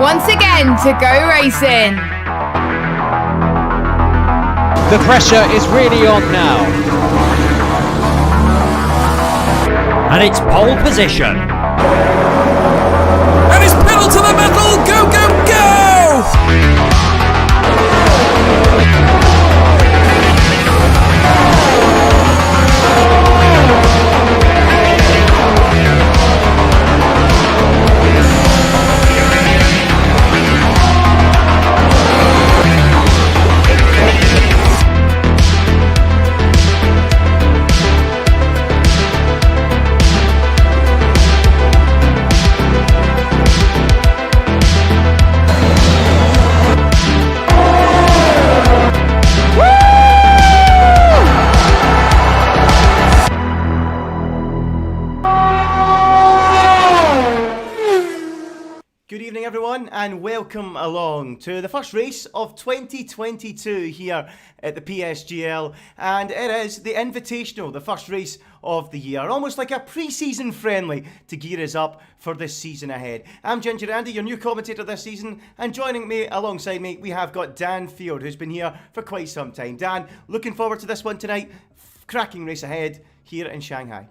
once again to go racing. The pressure is really on now. And it's pole position. And it's pedal to the metal. Go, go, go! And welcome along to the first race of 2022 here at the PSGL, and it is the Invitational, the first race of the year, almost like a pre-season friendly to gear us up for this season ahead. I'm Ginger Andy, your new commentator this season, and joining me alongside me we have got Dan Field, who's been here for quite some time. Dan, looking forward to this one tonight. Cracking race ahead here in Shanghai.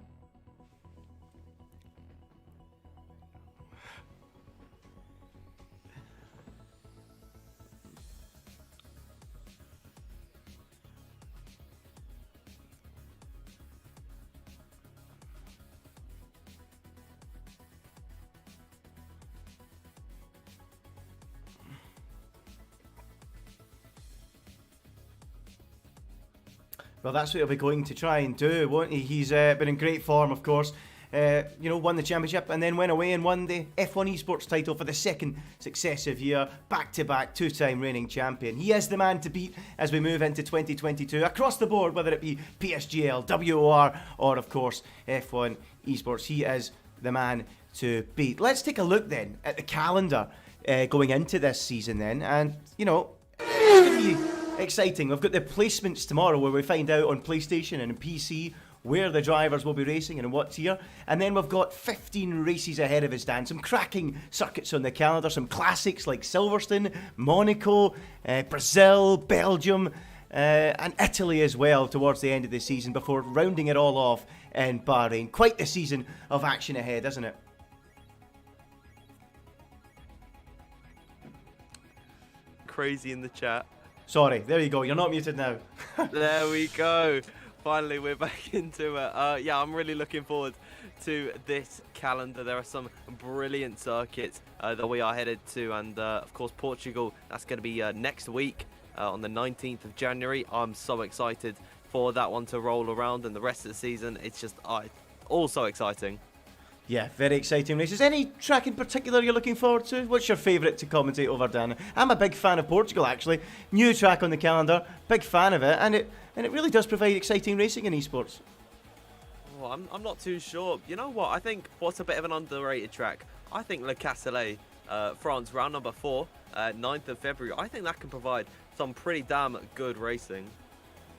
Well, that's what he'll be going to try and do, won't he? He's been in great form, of course. Won the championship and then went away and won the F1 Esports title for the second successive year, back-to-back, two-time reigning champion. He is the man to beat as we move into 2022 across the board, whether it be PSGL, WOR, or of course F1 Esports. He is the man to beat. Let's take a look then at the calendar going into this season then, and it's going to be exciting. We've got the placements tomorrow where we find out on PlayStation and PC where the drivers will be racing and in what tier. And then we've got 15 races ahead of us, Dan. Some cracking circuits on the calendar, some classics like Silverstone, Monaco, Brazil, Belgium, and Italy as well towards the end of the season before rounding it all off in Bahrain. Quite the season of action ahead, isn't it? Crazy in the chat. Sorry, there you go. You're not muted now. There we go. Finally, we're back into it. Yeah, I'm really looking forward to this calendar. There are some brilliant circuits that we are headed to. And, of course, Portugal, that's going to be next week on the 19th of January. I'm so excited for that one to roll around. And the rest of the season, it's just all so exciting. Yeah, very exciting races. Any track in particular you're looking forward to? What's your favourite to commentate over, Dan? I'm a big fan of Portugal, actually. New track on the calendar, big fan of it, and it really does provide exciting racing in esports. Well, I'm not too sure. You know what? I think what's a bit of an underrated track? I think Le Castellet, France, round number 4, 9th of February. I think that can provide some pretty damn good racing.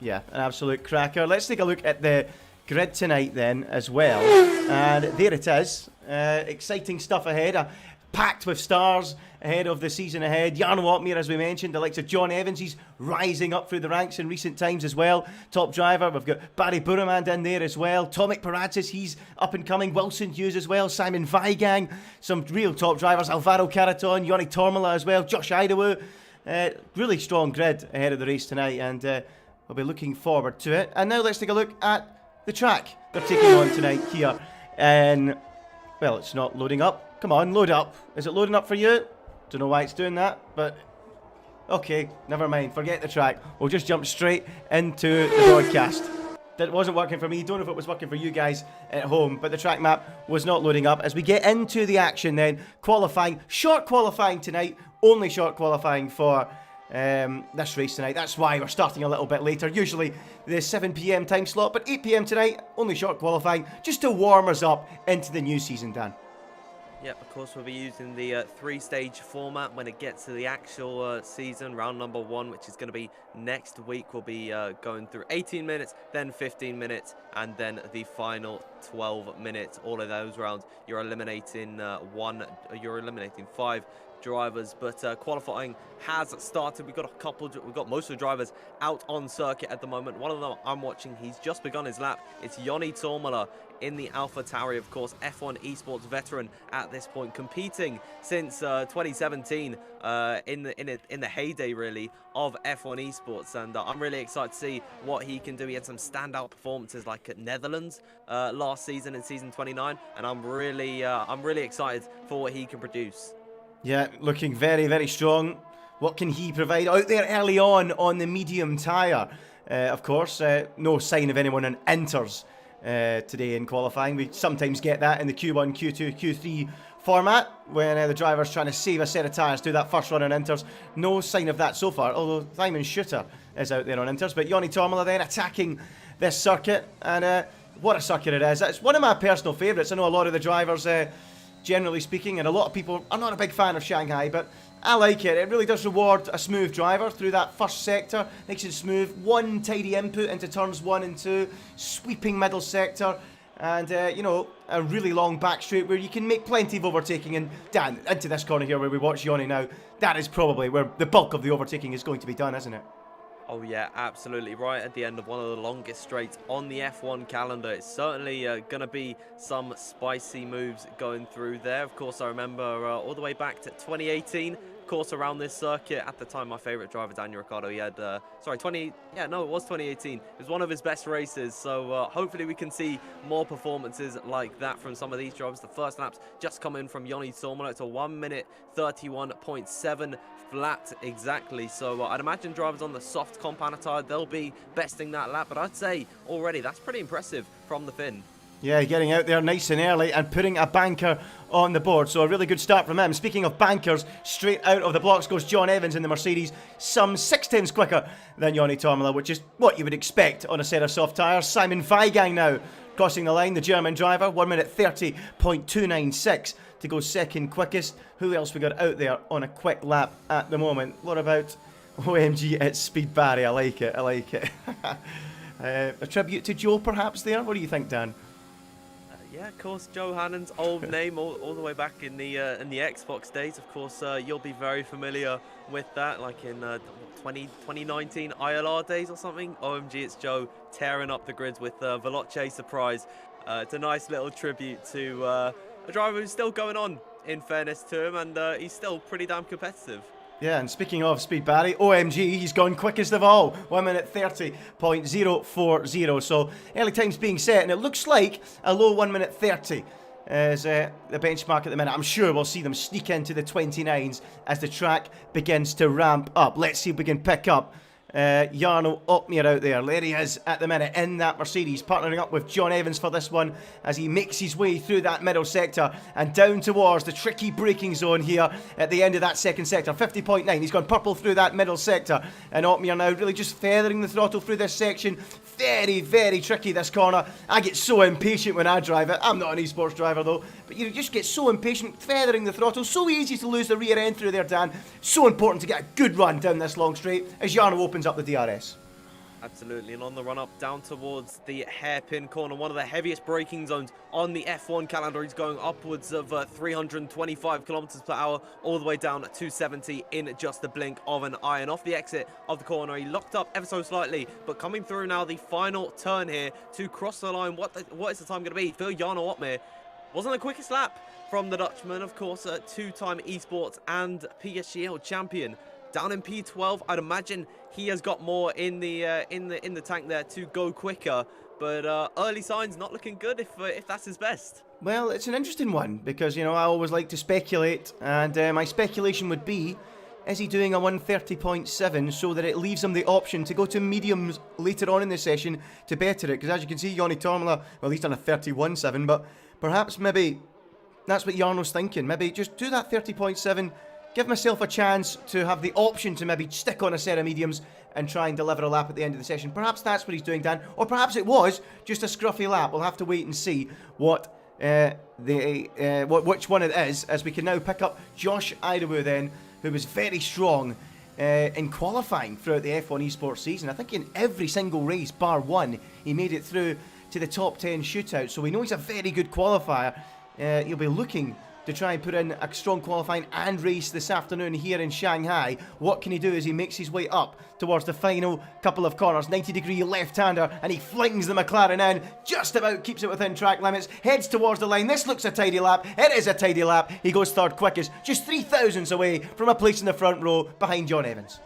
Yeah, an absolute cracker. Let's take a look at the grid tonight then as well, and there it is. Exciting stuff ahead, packed with stars ahead of the season ahead. Jan Watmere, as we mentioned, the likes of John Evans, he's rising up through the ranks in recent times as well. Top driver, we've got Barry Buremand in there as well. Tomek Perez, he's up and coming. Wilson Hughes as well. Simon Weigang, some real top drivers. Alvaro Caraton, Yoni Tormala as well. Josh Idawa. Really strong grid ahead of the race tonight, and we'll be looking forward to it. And now let's take a look at the track they're taking on tonight here. And, well, it's not loading up. Come on, load up. Is it loading up for you? Don't know why it's doing that, but okay, never mind. Forget the track. We'll just jump straight into the broadcast. That wasn't working for me. Don't know if it was working for you guys at home, but the track map was not loading up. As we get into the action then, qualifying, short qualifying tonight, only short qualifying for this race tonight. That's why we're starting a little bit later. Usually the 7 PM time slot, but 8 PM tonight, only short qualifying, just to warm us up into the new season, Dan. Yep, of course we'll be using the three-stage format when it gets to the actual season. Round number 1, which is going to be next week, we'll be going through 18 minutes, then 15 minutes, and then the final 12 minutes. All of those rounds, you're eliminating 5 drivers, but qualifying has started. We've got most of the drivers out on circuit at the moment. One of them I'm watching, he's just begun his lap. It's Joni Tormala in the AlphaTauri, of course, F1 esports veteran at this point, competing since 2017 in the heyday really of F1 esports, and I'm really excited to see what he can do. He had some standout performances like at Netherlands last season in season 29, and I'm really excited for what he can produce. Yeah, looking very, very strong. What can he provide out there early on the medium tyre? Of course, no sign of anyone on inters today in qualifying. We sometimes get that in the Q1, Q2, Q3 format when the driver's trying to save a set of tyres, do that first run on inters. No sign of that so far, although Simon Shooter is out there on inters. But Joni Tormala then attacking this circuit, and what a circuit it is. It's one of my personal favourites. I know a lot of the drivers, generally speaking, and a lot of people are not a big fan of Shanghai, but I like it. It really does reward a smooth driver through that first sector. Makes it smooth. One tidy input into turns 1 and 2. Sweeping middle sector. And, a really long back straight where you can make plenty of overtaking. And Dan, into this corner here where we watch Joni now, that is probably where the bulk of the overtaking is going to be done, isn't it? Oh yeah, absolutely. Right at the end of one of the longest straights on the F1 calendar. It's certainly going to be some spicy moves going through there. Of course, I remember all the way back to 2018. Of course, around this circuit, at the time, my favourite driver, Daniel Ricciardo, he had, it was 2018. It was one of his best races, so hopefully we can see more performances like that from some of these drivers. The first lap's just come in from Joni Tormala. It's a 1 minute 31.7 flat exactly, so I'd imagine drivers on the soft compound tyre, they'll be besting that lap, but I'd say already that's pretty impressive from the Finn. Yeah, getting out there nice and early and putting a banker on the board. So a really good start from him. Speaking of bankers, straight out of the blocks goes John Evans in the Mercedes, some 6 tenths quicker than Joni Tormala, which is what you would expect on a set of soft tyres. Simon Weigang now crossing the line, the German driver, 1 minute 30.296 to go second quickest. Who else we got out there on a quick lap at the moment? What about OMG at Speed Barry? I like it. A tribute to Joe perhaps there? What do you think, Dan? Yeah, of course, Joe Hannon's old name all the way back in the Xbox days. Of course, you'll be very familiar with that, like in 2019 ILR days or something. OMG, it's Joe tearing up the grids with Veloce Surprise. It's a nice little tribute to a driver who's still going on, in fairness to him, and he's still pretty damn competitive. Yeah, and speaking of Speed Barry, OMG, he's gone quickest of all. 1 minute 30.040. So early times being set, and it looks like a low 1 minute 30 is the benchmark at the minute. I'm sure we'll see them sneak into the 29s as the track begins to ramp up. Let's see if we can pick up Jarno Opmeer out there. There he is at the minute in that Mercedes, partnering up with John Evans for this one as he makes his way through that middle sector and down towards the tricky braking zone here at the end of that second sector. 50.9, he's gone purple through that middle sector, and Opmeer now really just feathering the throttle through this section. Very, very tricky, this corner. I get so impatient when I drive it. I'm not an esports driver though, but you just get so impatient feathering the throttle. So easy to lose the rear end through there, Dan. So important to get a good run down this long straight as Jarno opens up the DRS. Absolutely, and on the run up down towards the hairpin corner, one of the heaviest braking zones on the F1 calendar. He's going upwards of 325 kilometers per hour, all the way down to 70 in just the blink of an eye. And off the exit of the corner, he locked up ever so slightly, but coming through now the final turn here to cross the line. What is the time going to be for Jarno Opmeer? Wasn't the quickest lap from the Dutchman, of course, a two-time esports and PSGL champion. Down in P12, I'd imagine he has got more in the tank there to go quicker, but early signs not looking good if that's his best. Well, it's an interesting one because, I always like to speculate, and my speculation would be, is he doing a 130.7 so that it leaves him the option to go to mediums later on in the session to better it? Because as you can see, Joni Tormala, well, he's done a 31.7, but perhaps maybe that's what Jarno's thinking. Maybe just do that 30.7, give myself a chance to have the option to maybe stick on a set of mediums and try and deliver a lap at the end of the session. Perhaps that's what he's doing, Dan. Or perhaps it was just a scruffy lap. We'll have to wait and see which one it is, as we can now pick up Josh Idawa then, who was very strong in qualifying throughout the F1 esports season. I think in every single race, bar one, he made it through to the top 10 shootout. So we know he's a very good qualifier. He'll be looking to try and put in a strong qualifying and race this afternoon here in Shanghai. What can he do as he makes his way up towards the final couple of corners? 90-degree left-hander, and he flings the McLaren in, just about keeps it within track limits, heads towards the line. This looks a tidy lap. It is a tidy lap. He goes third quickest, just 3 thousandths away from a place in the front row behind John Evans.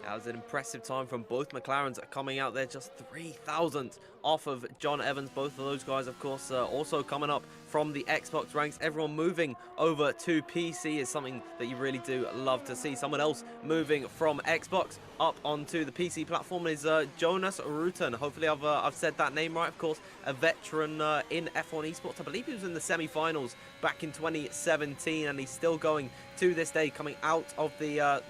That was an impressive time from both McLarens coming out there, just 3,000 off of John Evans. Both of those guys, of course, also coming up from the Xbox ranks. Everyone moving over to PC is something that you really do love to see. Someone else moving from Xbox up onto the PC platform is Jonas Rooten. Hopefully I've said that name right. Of course, a veteran in F1 Esports. I believe he was in the semi-finals back in 2017, and he's still going to this day, coming out of the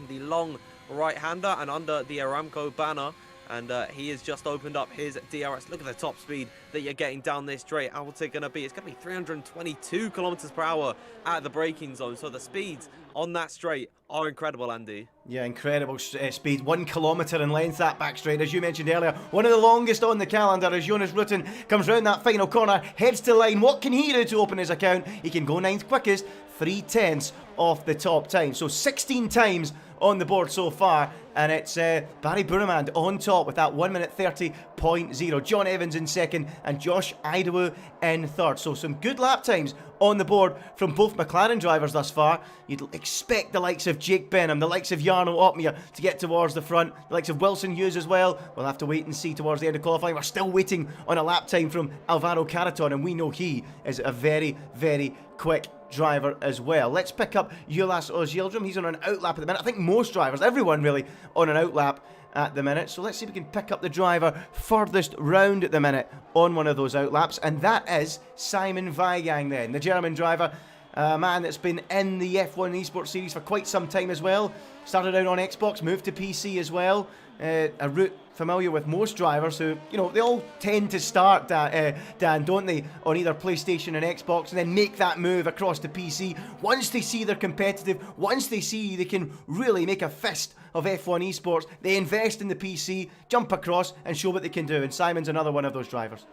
the long right-hander and under the Aramco banner, and he has just opened up his DRS. Look at the top speed that you're getting down this straight. What's it going to be? It's going to be 322 kilometers per hour at the braking zone, so the speeds on that straight are incredible, Andy. Yeah, incredible speed. 1 kilometre in length, that back straight, as you mentioned earlier. One of the longest on the calendar as Jonas Rooten comes round that final corner, heads to line. What can he do to open his account? He can go 9th quickest, 3/10 off the top time. So 16 times on the board so far, and it's Barry Burmand on top with that 1 minute 30.0. John Evans in second and Josh Idawa in third. So some good lap times on the board from both McLaren drivers thus far. You'd expect the likes of Jake Benham, the likes of Jarno Opmeer to get towards the front, the likes of Wilson Hughes as well. We'll have to wait and see towards the end of qualifying. We're still waiting on a lap time from Alvaro Caraton, and we know he is a very, very quick driver as well. Let's pick up Jonas Rooten. He's on an outlap at the minute. I think most drivers, everyone really, on an outlap at the minute. So let's see if we can pick up the driver furthest round at the minute on one of those outlaps, and that is Simon Weigang then, the German driver. A man that's been in the F1 Esports series for quite some time as well. Started out on Xbox, moved to PC as well. A route familiar with most drivers who, you know, they all tend to start, Dan, don't they, on either PlayStation and Xbox, and then make that move across to PC. Once they see they're competitive, once they see they can really make a fist of F1 Esports, they invest in the PC, jump across, and show what they can do. And Simon's another one of those drivers.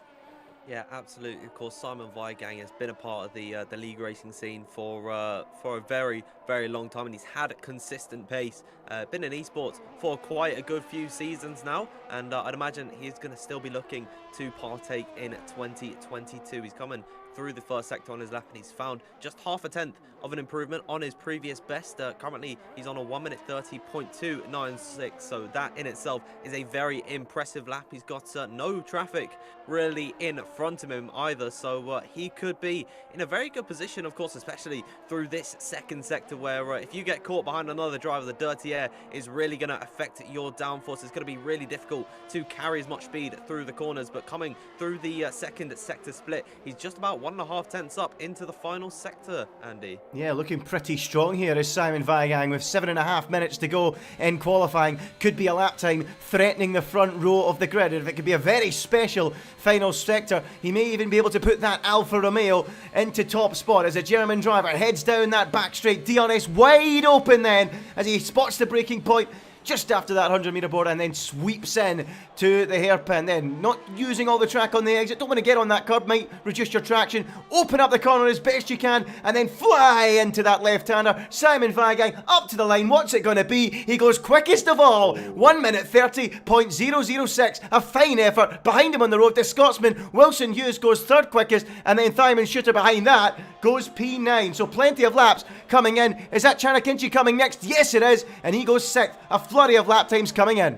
Yeah, absolutely. Of course, Simon Weigang has been a part of the league racing scene for a very, very long time, and he's had a consistent pace. Been in esports for quite a good few seasons now, and I'd imagine he's going to still be looking to partake in 2022. He's coming through the first sector on his lap, and he's found just half a tenth of an improvement on his previous best. Currently, he's on a 1 minute 30.296, so that in itself is a very impressive lap. He's got no traffic really in front of him either, so he could be in a very good position, of course, especially through this second sector where if you get caught behind another driver, the dirty air is really going to affect your downforce. It's going to be really difficult to carry as much speed through the corners, but coming through the second sector split, he's just about 1.5 tenths up into the final sector, Andy. Yeah, looking pretty strong here is Simon Weigang with 7.5 minutes to go in qualifying. Could be a lap time threatening the front row of the grid. If it could be a very special final sector, he may even be able to put that Alfa Romeo into top spot as a German driver heads down that back straight. DRS wide open then as he spots the braking point just after that 100-metre board and then sweeps in to the hairpin. Then not using all the track on the exit. Don't want to get on that curb, might reduce your traction. Open up the corner as best you can and then fly into that left-hander. Simon Weigang up to the line. What's it going to be? He goes quickest of all. 1 minute 30.006. A fine effort. Behind him on the road, the Scotsman Wilson Hughes goes third quickest, and then Simon Shooter behind that goes P9. So plenty of laps coming in. Is that Chanakinchi coming next? Yes, it is. And he goes sixth. A flurry of lap times coming in.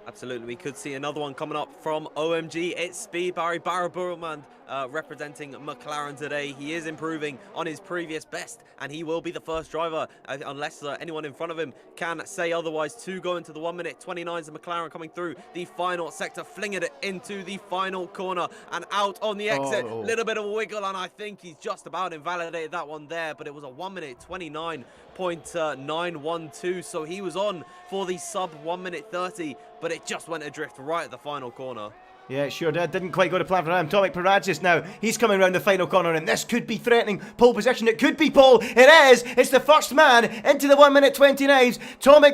Absolutely, we could see another one coming up from OMG. It's Speed Barry Burmand representing McLaren today. He is improving on his previous best, and he will be the first driver, unless anyone in front of him can say otherwise, to go into the 1 minute 29s of McLaren coming through the final sector, flinging it into the final corner and out on the exit. Little bit of a wiggle, and I think he's just about invalidated that one there, but it was a 1 minute 29.912, so he was on for the sub 1 minute 30, but it just went adrift right at the final corner. Yeah, it sure did. Didn't quite go to plan for him. Perez now. He's coming around the final corner, and this could be threatening pole position. It could be pole. It is. It's the first man into the 1 minute 29s.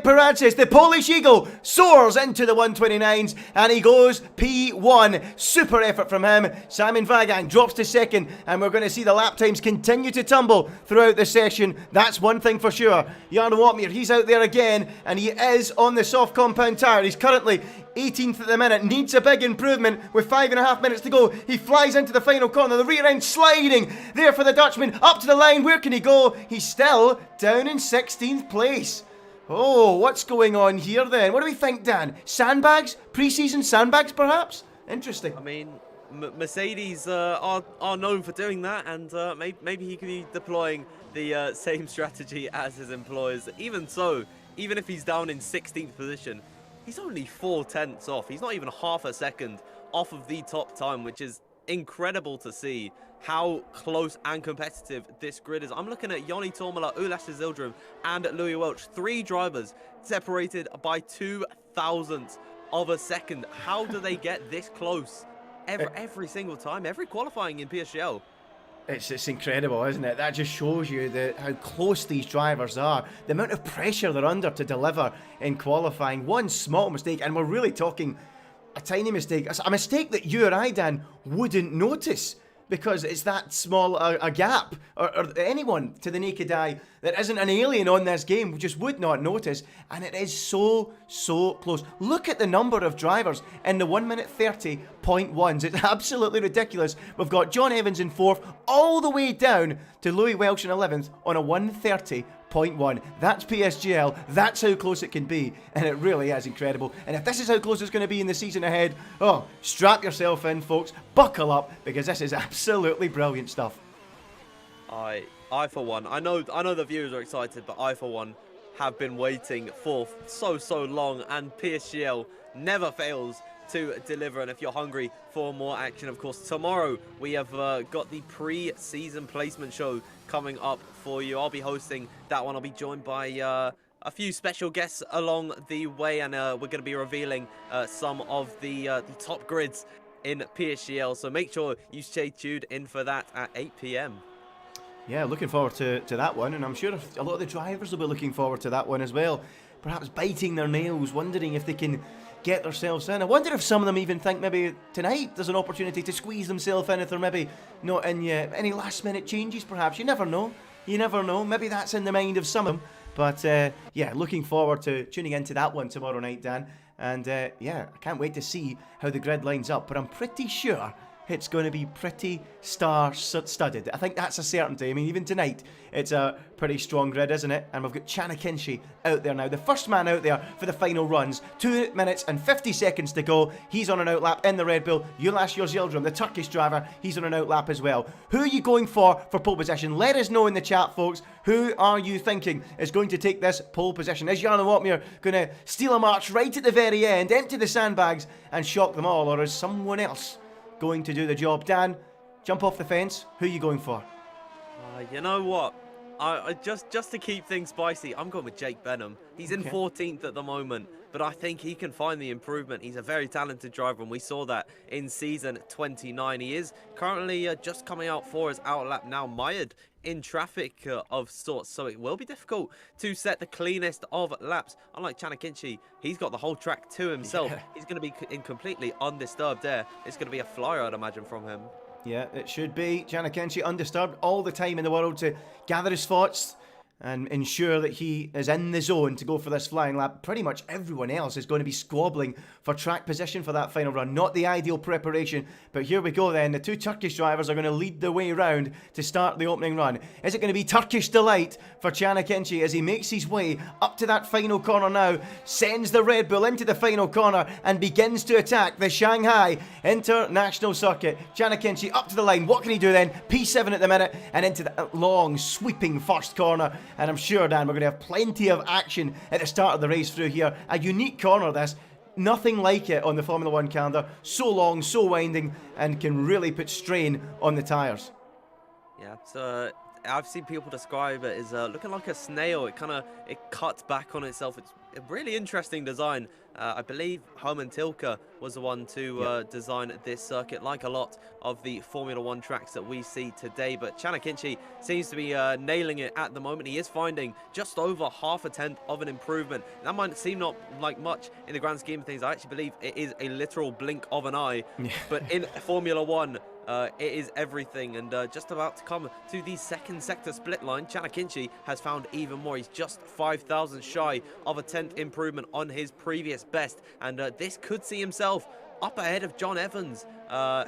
Perez, the Polish Eagle, soars into the 129s, and he goes P1. Super effort from him. Simon Vagang drops to second, and we're going to see the lap times continue to tumble throughout the session. That's one thing for sure. Jan Watmere, he's out there again, and he is on the soft compound tyre. He's currently 18th at the minute, needs a big improvement with 5.5 minutes to go. He flies into the final corner, the rear end sliding there for the Dutchman, up to the line. Where can he go? He's still down in 16th place. Oh, what's going on here then? What do we think, Dan? Sandbags? Pre-season sandbags perhaps? Interesting. I mean, Mercedes are known for doing that, and maybe he could be deploying the same strategy as his employers. Even so, even if he's down in 16th position, he's only 4/10 off. He's not even half a second off of the top time, which is incredible to see how close and competitive this grid is. I'm looking at Joni Tormala, Ulas Zildrum, and Louis Welch. 3 drivers separated by 0.02 of a second. How do they get this close every single time, every qualifying in PSGL? It's incredible, isn't it? That just shows you how close these drivers are. The amount of pressure they're under to deliver in qualifying. One small mistake, and we're really talking a tiny mistake. A mistake that you or I, Dan, wouldn't notice, because it's that small a gap, or anyone to the naked eye that isn't an alien on this game just would not notice, and it is so close. Look at the number of drivers in the 1 minute 30.1s. It's absolutely ridiculous. We've got John Evans in 4th, all the way down to Louis Welch in 11th on a 130.1. That's PSGL. That's how close it can be, and it really is incredible. And if this is how close it's going to be in the season ahead, oh, strap yourself in, folks. Buckle up, because this is absolutely brilliant stuff. I for one, I know the viewers are excited, but I for one have been waiting for so long, and PSGL never fails to deliver. And if you're hungry for more action, of course, tomorrow we have got the pre-season placement show coming up for you. I'll be hosting that one. I'll be joined by a few special guests along the way, and we're going to be revealing some of the top grids in PSGL. So make sure you stay tuned in for that at 8 p.m. Yeah, looking forward to that one, and I'm sure a lot of the drivers will be looking forward to that one as well. Perhaps biting their nails, wondering if they can get themselves in. I wonder if some of them even think maybe tonight there's an opportunity to squeeze themselves in if they're maybe not in yet. Any last minute changes perhaps, you never know. Maybe that's in the mind of some of them. But yeah, looking forward to tuning into that one tomorrow night, Dan. And yeah, I can't wait to see how the grid lines up, but I'm pretty sure it's going to be pretty star-studded. I think that's a certainty. I mean, even tonight, it's a pretty strong grid, isn't it? And we've got Chanakinshi out there now, the first man out there for the final runs. 2 minutes and 50 seconds to go. He's on an outlap in the Red Bull. Ulas Yildirim, the Turkish driver, he's on an outlap as well. Who are you going for pole position? Let us know in the chat, folks. Who are you thinking is going to take this pole position? Is Jan Watmere going to steal a march right at the very end, empty the sandbags and shock them all? Or is someone else going to do the job? Dan, jump off the fence. Who are you going for? You know what? I just to keep things spicy, I'm going with Jake Benham. He's in 14th at the moment, but I think he can find the improvement. He's a very talented driver, and we saw that in season 29. He is currently just coming out for his outlap now, mired in traffic of sorts, so it will be difficult to set the cleanest of laps. Unlike Chanakinshi, he's got the whole track to himself. Yeah. He's going to be in completely undisturbed there. It's going to be a flyer, I'd imagine, from him. Yeah, it should be. Chanakinshi undisturbed, all the time in the world to gather his thoughts and ensure that he is in the zone to go for this flying lap. Pretty much everyone else is going to be squabbling for track position for that final run. Not the ideal preparation, but here we go then. The two Turkish drivers are going to lead the way round to start the opening run. Is it going to be Turkish delight for Chanakinshi as he makes his way up to that final corner now, sends the Red Bull into the final corner and begins to attack the Shanghai International Circuit. Chanakinshi up to the line. What can he do then? P7 at the minute and into the long sweeping first corner. And I'm sure, Dan, we're going to have plenty of action at the start of the race through here. A unique corner, this. Nothing like it on the Formula 1 calendar. So long, so winding, and can really put strain on the tyres. Yeah, so I've seen people describe it as looking like a snail. It cuts back on itself. It's a really interesting design. I believe Herman Tilke was the one to design this circuit, like a lot of the Formula One tracks that we see today. But Chanakinchi seems to be nailing it at the moment. He is finding just over half a tenth of an improvement. That might seem not like much in the grand scheme of things. I actually believe it is a literal blink of an eye. But in Formula One, it is everything, and just about to come to the second sector split line, Chanakinchi has found even more. He's just 5,000 shy of a 10th improvement on his previous best, and this could see himself up ahead of John Evans,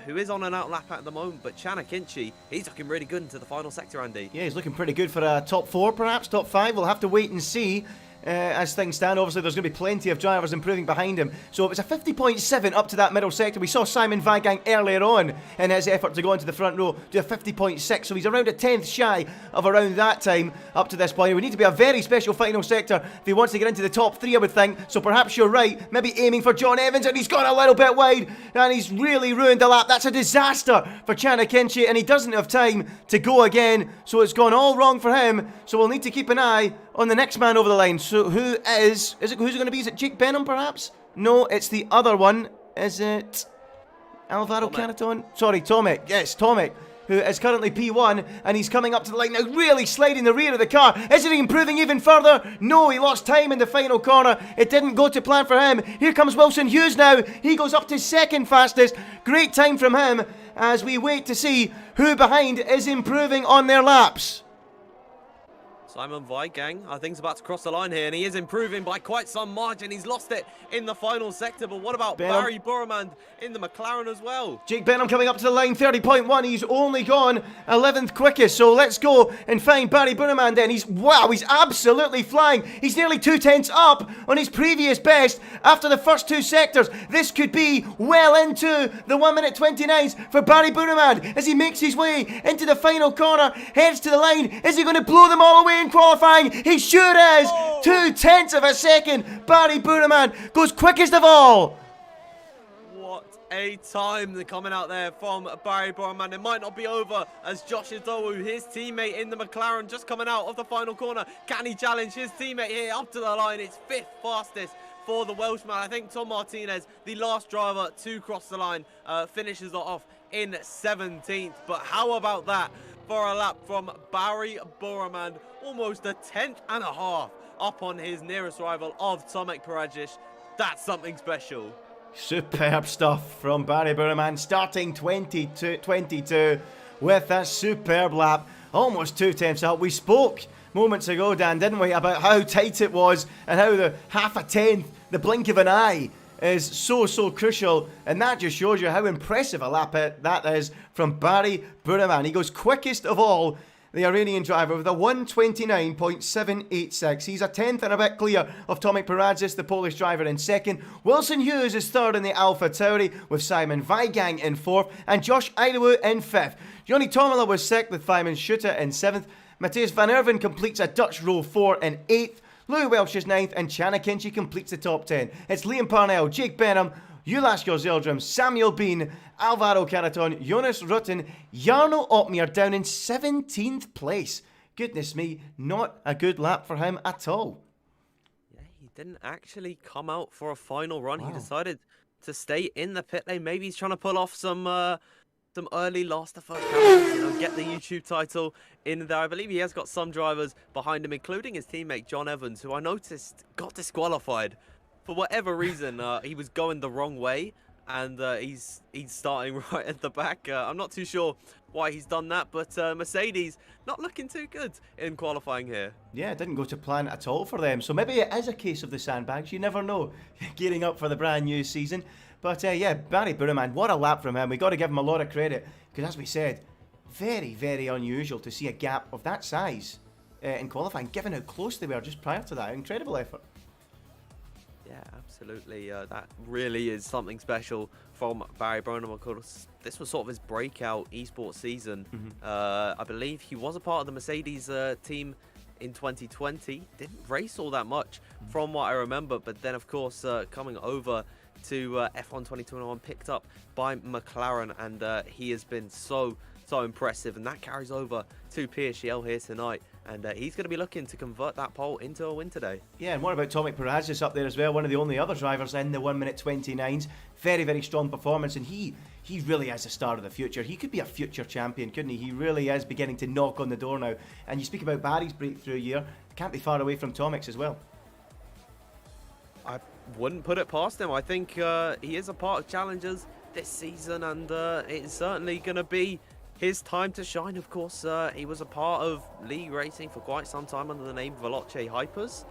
who is on an outlap at the moment. But Chanakinchi, he's looking really good into the final sector, Andy. Yeah, he's looking pretty good for a top 4, perhaps top 5. We'll have to wait and see. As things stand, obviously there's going to be plenty of drivers improving behind him. So it was a 50.7 up to that middle sector. We saw Simon Weigang earlier on in his effort to go into the front row do a 50.6. So he's around a 10th shy of around that time up to this point. We need to be a very special final sector if he wants to get into the top 3, I would think. So perhaps you're right, maybe aiming for John Evans, and he's gone a little bit wide and he's really ruined the lap. That's a disaster for Chanakinchi, and he doesn't have time to go again. So it's gone all wrong for him. So we'll need to keep an eye on the next man over the line. So who's it going to be? Is it Jake Benham, perhaps? No, it's the other one. Is it Alvaro Canaton? Sorry, Tomek. Yes, Tomek, who is currently P1, and he's coming up to the line now, really sliding the rear of the car. Is he improving even further? No, he lost time in the final corner. It didn't go to plan for him. Here comes Wilson Hughes now. He goes up to second fastest. Great time from him as we wait to see who behind is improving on their laps. Simon Weigang, I think, is about to cross the line here, and he is improving by quite some margin. He's lost it in the final sector, but what about Benham? Barry Burmand in the McLaren as well? Jake Benham coming up to the line, 30.1. He's only gone 11th quickest, so let's go and find Barry Burmand then. He's absolutely flying. He's nearly 2/10 up on his previous best after the first 2 sectors. This could be well into the 1:29s for Barry Burmand as he makes his way into the final corner, heads to the line. Is he going to blow them all away in qualifying? He sure is. 2/10 of a second. Barry Burmand goes quickest of all. What a time coming out there from Barry Burmand. It might not be over as Josh Idawa, his teammate in the McLaren, just coming out of the final corner. Can he challenge his teammate here up to the line? It's 5th fastest for the Welshman. I think Tom Martinez, the last driver to cross the line, finishes it off in 17th. But how about that for a lap from Barry Burmand? Almost a 10th and a half up on his nearest rival of Tomek Perez. That's something special. Superb stuff from Barry Burmand, starting 22 with a superb lap, almost 2/10 up. We spoke moments ago, Dan, didn't we, about how tight it was and how the half a tenth, the blink of an eye, is so crucial, and that just shows you how impressive a lap that is from Barry Burmand. He goes quickest of all the Iranian driver with a 1:29.786. He's a 10th and a bit clear of Tomek Perez, the Polish driver, in second. Wilson Hughes is third in the Alpha Tauri with Simon Weigang in fourth and Josh Idawa in fifth. Johnny Tomala was sixth with Simon Schutte in seventh. Matthias Van Erven completes a Dutch row 4 in eighth. Louis Welsh is ninth and Chanakinchi completes the top 10. It's Liam Parnell, Jake Benham, Ulaško Zeldrum, Samuel Bean, Alvaro Canaton, Jonas Rooten, Jarno Opmeer down in 17th place. Goodness me, not a good lap for him at all. Yeah, he didn't actually come out for a final run. Wow. He decided to stay in the pit lane. Maybe he's trying to pull off some early last to first challenges, get the YouTube title in there. I believe he has got some drivers behind him, including his teammate John Evans, who I noticed got disqualified. For whatever reason, he was going the wrong way, and he's starting right at the back. I'm not too sure why he's done that, but Mercedes not looking too good in qualifying here. Yeah, it didn't go to plan at all for them. So maybe it is a case of the sandbags. You never know. Gearing up for the brand new season. But yeah, Barry Burmand, what a lap from him. We got to give him a lot of credit because, as we said, very unusual to see a gap of that size in qualifying, given how close they were just prior to that. Incredible effort. Yeah, absolutely. That really is something special from Barry Burmand. Of course, this was sort of his breakout esports season. I believe he was a part of the Mercedes team in 2020. Didn't race all that much from what I remember, but then, of course, coming over to F1 2021, picked up by McLaren, and he has been so so impressive, and that carries over to PSGL here tonight. And he's going to be looking to convert that pole into a win today. Yeah, and what about Turmeric Perez is up there as well, one of the only other drivers in the 1 minute 29s. Very, very strong performance, and he really is a star of the future. He could be a future champion, couldn't he? He really is beginning to knock on the door now. And you speak about Barry's breakthrough year, can't be far away from Tomic's as well. I wouldn't put it past him. I think he is a part of Challengers this season, and it's certainly going to be his time to shine. Of course, he was a part of league racing for quite some time under the name Veloce Hypers,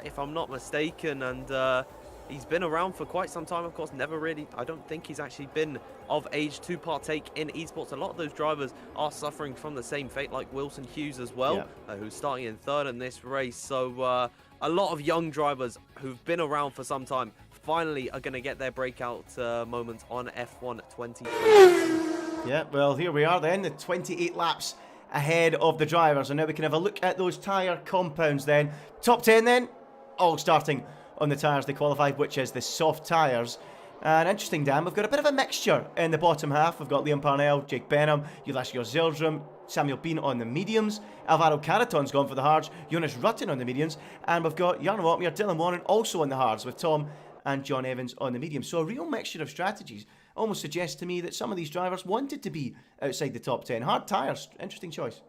if I'm not mistaken, and he's been around for quite some time. Of course, never really, I don't think he's actually been of age to partake in esports. A lot of those drivers are suffering from the same fate, like Wilson Hughes as well, who's starting in third in this race. So a lot of young drivers who've been around for some time finally are going to get their breakout moments on F1 2020. Yeah, well, here we are then, the 28 laps ahead of the drivers. And now we can have a look at those tyre compounds then. Top 10 then, all starting on the tyres they qualified, which is the soft tyres. And interesting, Dan, we've got a bit of a mixture in the bottom half. We've got Liam Parnell, Jake Benham, Ulysses Zildrum, Samuel Bean on the mediums. Alvaro Caraton's gone for the hards, Jonas Rooten on the mediums. And we've got Jarno Otmir, Dylan Warren also on the hards, with Tom and John Evans on the mediums. So a real mixture of strategies. Almost suggests to me that some of these drivers wanted to be outside the top 10. Hard tyres, interesting choice.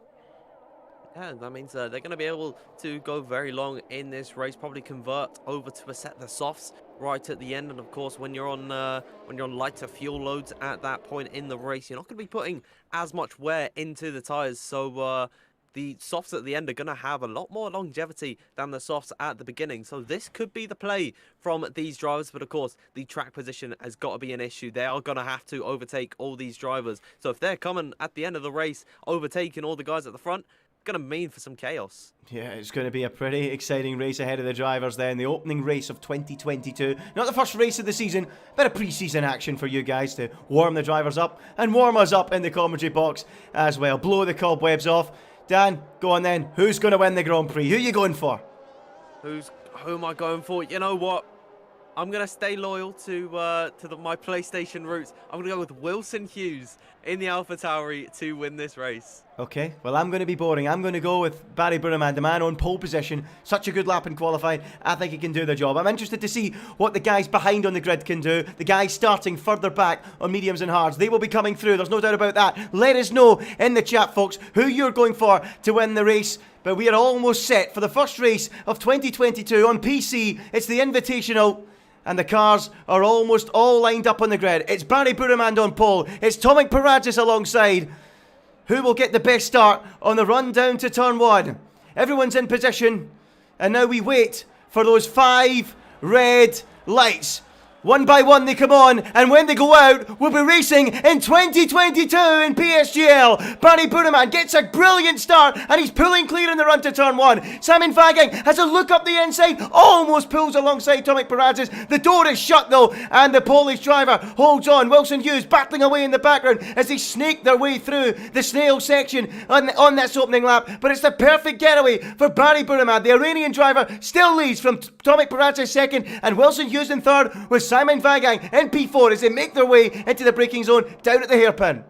Yeah, that means they're going to be able to go very long in this race, probably convert over to a set of the softs right at the end. And of course, when you're on lighter fuel loads at that point in the race, you're not going to be putting as much wear into the tyres. So the softs at the end are going to have a lot more longevity than the softs at the beginning. So this could be the play from these drivers. But of course, the track position has got to be an issue. They are going to have to overtake all these drivers. So if they're coming at the end of the race, overtaking all the guys at the front, going to mean for some chaos. Yeah, it's going to be a pretty exciting race ahead of the drivers then. The opening race of 2022. Not the first race of the season, bit of pre-season action for you guys to warm the drivers up and warm us up in the commentary box as well. Blow the cobwebs off. Dan, go on then. Who's going to win the Grand Prix? Who are you going for? Who am I going for? You know what? I'm going to stay loyal to my PlayStation roots. I'm going to go with Wilson Hughes in the AlphaTauri to win this race. Okay, well, I'm going to be boring. I'm going to go with Barry Burman, the man on pole position. Such a good lap in qualifying. I think he can do the job. I'm interested to see what the guys behind on the grid can do. The guys starting further back on mediums and hards. They will be coming through. There's no doubt about that. Let us know in the chat, folks, who you're going for to win the race. But we are almost set for the first race of 2022 on PC. It's the Invitational. And the cars are almost all lined up on the grid. It's Barry Burman on pole. It's Tomic Paragis alongside. Who will get the best start on the run down to turn 1? Everyone's in position. And now we wait for those 5 red lights. One by one they come on, and when they go out, we'll be racing in 2022 in PSGL. Barry Burman gets a brilliant start, and he's pulling clear in the run to turn 1. Simon Vagang has a look up the inside, almost pulls alongside Tomic Paragis. The door is shut though, and the Polish driver holds on. Wilson Hughes battling away in the background as they snake their way through the snail section on this opening lap. But it's the perfect getaway for Barry Burman. The Iranian driver still leads from Tomic Paragis second, and Wilson Hughes in third, with Simon Vagang in P4 as they make their way into the braking zone down at the hairpin.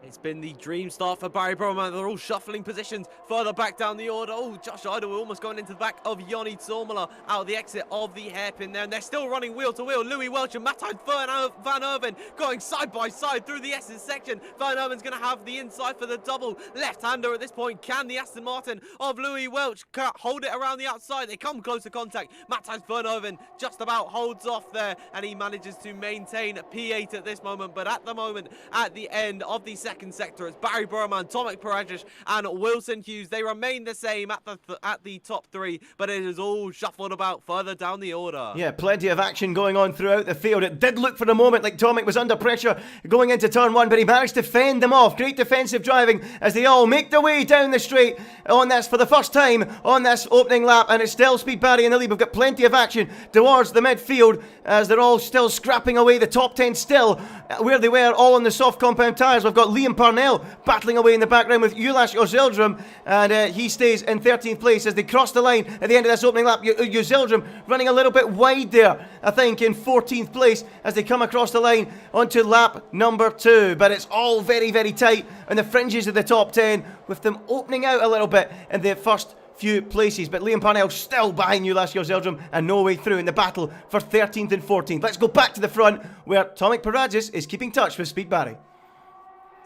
It's been the dream start for Barry Burman. They're all shuffling positions further back down the order. Oh, Josh Idawa almost going into the back of Joni Zormela out of the exit of the hairpin there. And they're still running wheel to wheel. Louis Welch and Matthijs Van Erven going side by side through the S's section. Van Erven's going to have the inside for the double left-hander at this point. Can the Aston Martin of Louis Welch hold it around the outside? They come close to contact. Matthijs Van Erven just about holds off there, and he manages to maintain P8 at this moment. But at the moment, at the end of the second sector, it's Barry Burman, Tomic Paragis and Wilson Hughes. They remain the same at the top 3, but it is all shuffled about further down the order. Yeah, plenty of action going on throughout the field. It did look for a moment like Tomic was under pressure going into turn 1, but he managed to fend them off. Great defensive driving as they all make their way down the straight on this for the first time on this opening lap, and it's still Speed Barry in the lead. We've got plenty of action towards the midfield as they're all still scrapping away. The top 10 still where they were, all on the soft compound tyres. We've got Liam Liam Parnell battling away in the background with Ulash Ozildrum, and he stays in 13th place as they cross the line at the end of this opening lap. Ozildrum running a little bit wide there, I think, in 14th place as they come across the line onto lap number 2. But it's all very, very tight on the fringes of the top 10, with them opening out a little bit in the first few places. But Liam Parnell still behind Ulash Ozildrum and no way through in the battle for 13th and 14th. Let's go back to the front where Tomek Perez is keeping touch with Speed Barry.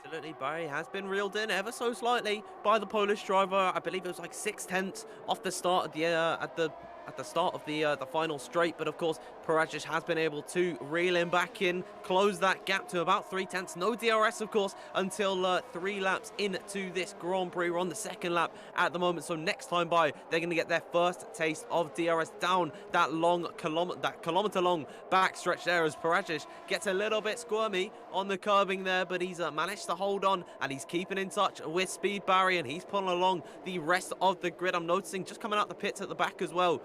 Absolutely, Barry has been reeled in ever so slightly by the Polish driver. I believe it was like 6/10 off the start of the start of the final straight, but of course Perez has been able to reel him back in, close that gap to about 3/10. No DRS, of course, until 3 laps into this Grand Prix. We're on the second lap at the moment, so next time by, they're going to get their first taste of DRS down that kilometer-long backstretch there, as Perez gets a little bit squirmy on the curbing there, but he's managed to hold on, and he's keeping in touch with Speed Barry, and he's pulling along the rest of the grid. I'm noticing just coming out the pits at the back as well,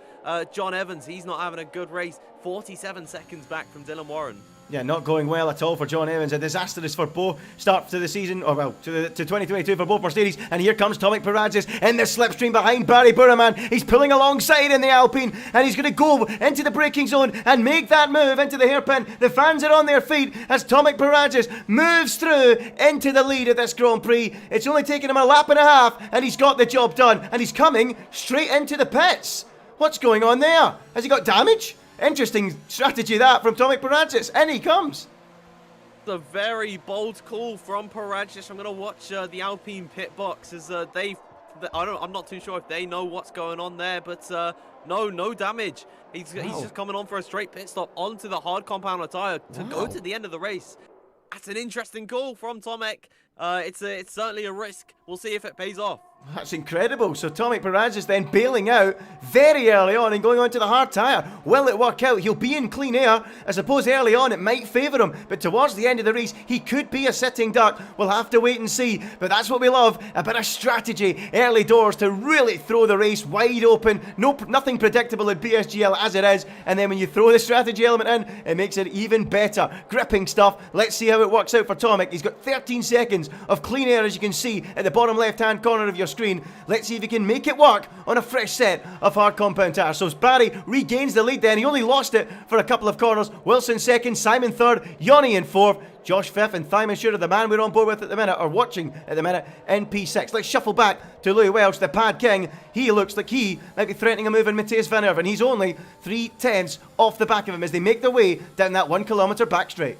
John Evans, he's not having a good race. 47 seconds back from Dylan Warren. Yeah, not going well at all for John Evans. A disastrous for both start to the season, or well, to 2022 for both Mercedes. And here comes Tomek Perez in the slipstream behind Barry Burman. He's pulling alongside in the Alpine, and he's going to go into the braking zone and make that move into the hairpin. The fans are on their feet as Tomek Perez moves through into the lead at this Grand Prix. It's only taken him a lap and a half, and he's got the job done. And he's coming straight into the pits. What's going on there? Has he got damage? Interesting strategy that from Tomek Perez. In he comes. It's a very bold call from Perez. I'm going to watch the Alpine pit box as I'm not too sure if they know what's going on there, but no damage. He's just coming on for a straight pit stop onto the hard compounder tyre to go to the end of the race. That's an interesting call from Tomek. It's certainly a risk. We'll see if it pays off. That's incredible. So Tomek Perez is then bailing out very early on and going on to the hard tyre. Will it work out? He'll be in clean air. I suppose early on it might favour him, but towards the end of the race he could be a sitting duck. We'll have to wait and see. But that's what we love, a bit of strategy early doors to really throw the race wide open. Nothing predictable in PSGL as it is, and then when you throw the strategy element in, it makes it even better. Gripping stuff. Let's see how it works out for Tomek. He's got 13 seconds of clean air, as you can see at the bottom left hand corner of your screen. Let's see if he can make it work on a fresh set of hard compound tyres. So Barry regains the lead then. He only lost it for a couple of corners. Wilson second, Simon third, Yoni in fourth, Josh fifth, and Thyman Shura, the man we're on board with at the minute, or watching at the minute, in P6. Let's shuffle back to Louis Welch, the pad king. He looks like he might be threatening a move in Matthias Van Erven. He's only 3/10 off the back of him as they make their way down that 1 kilometre back straight.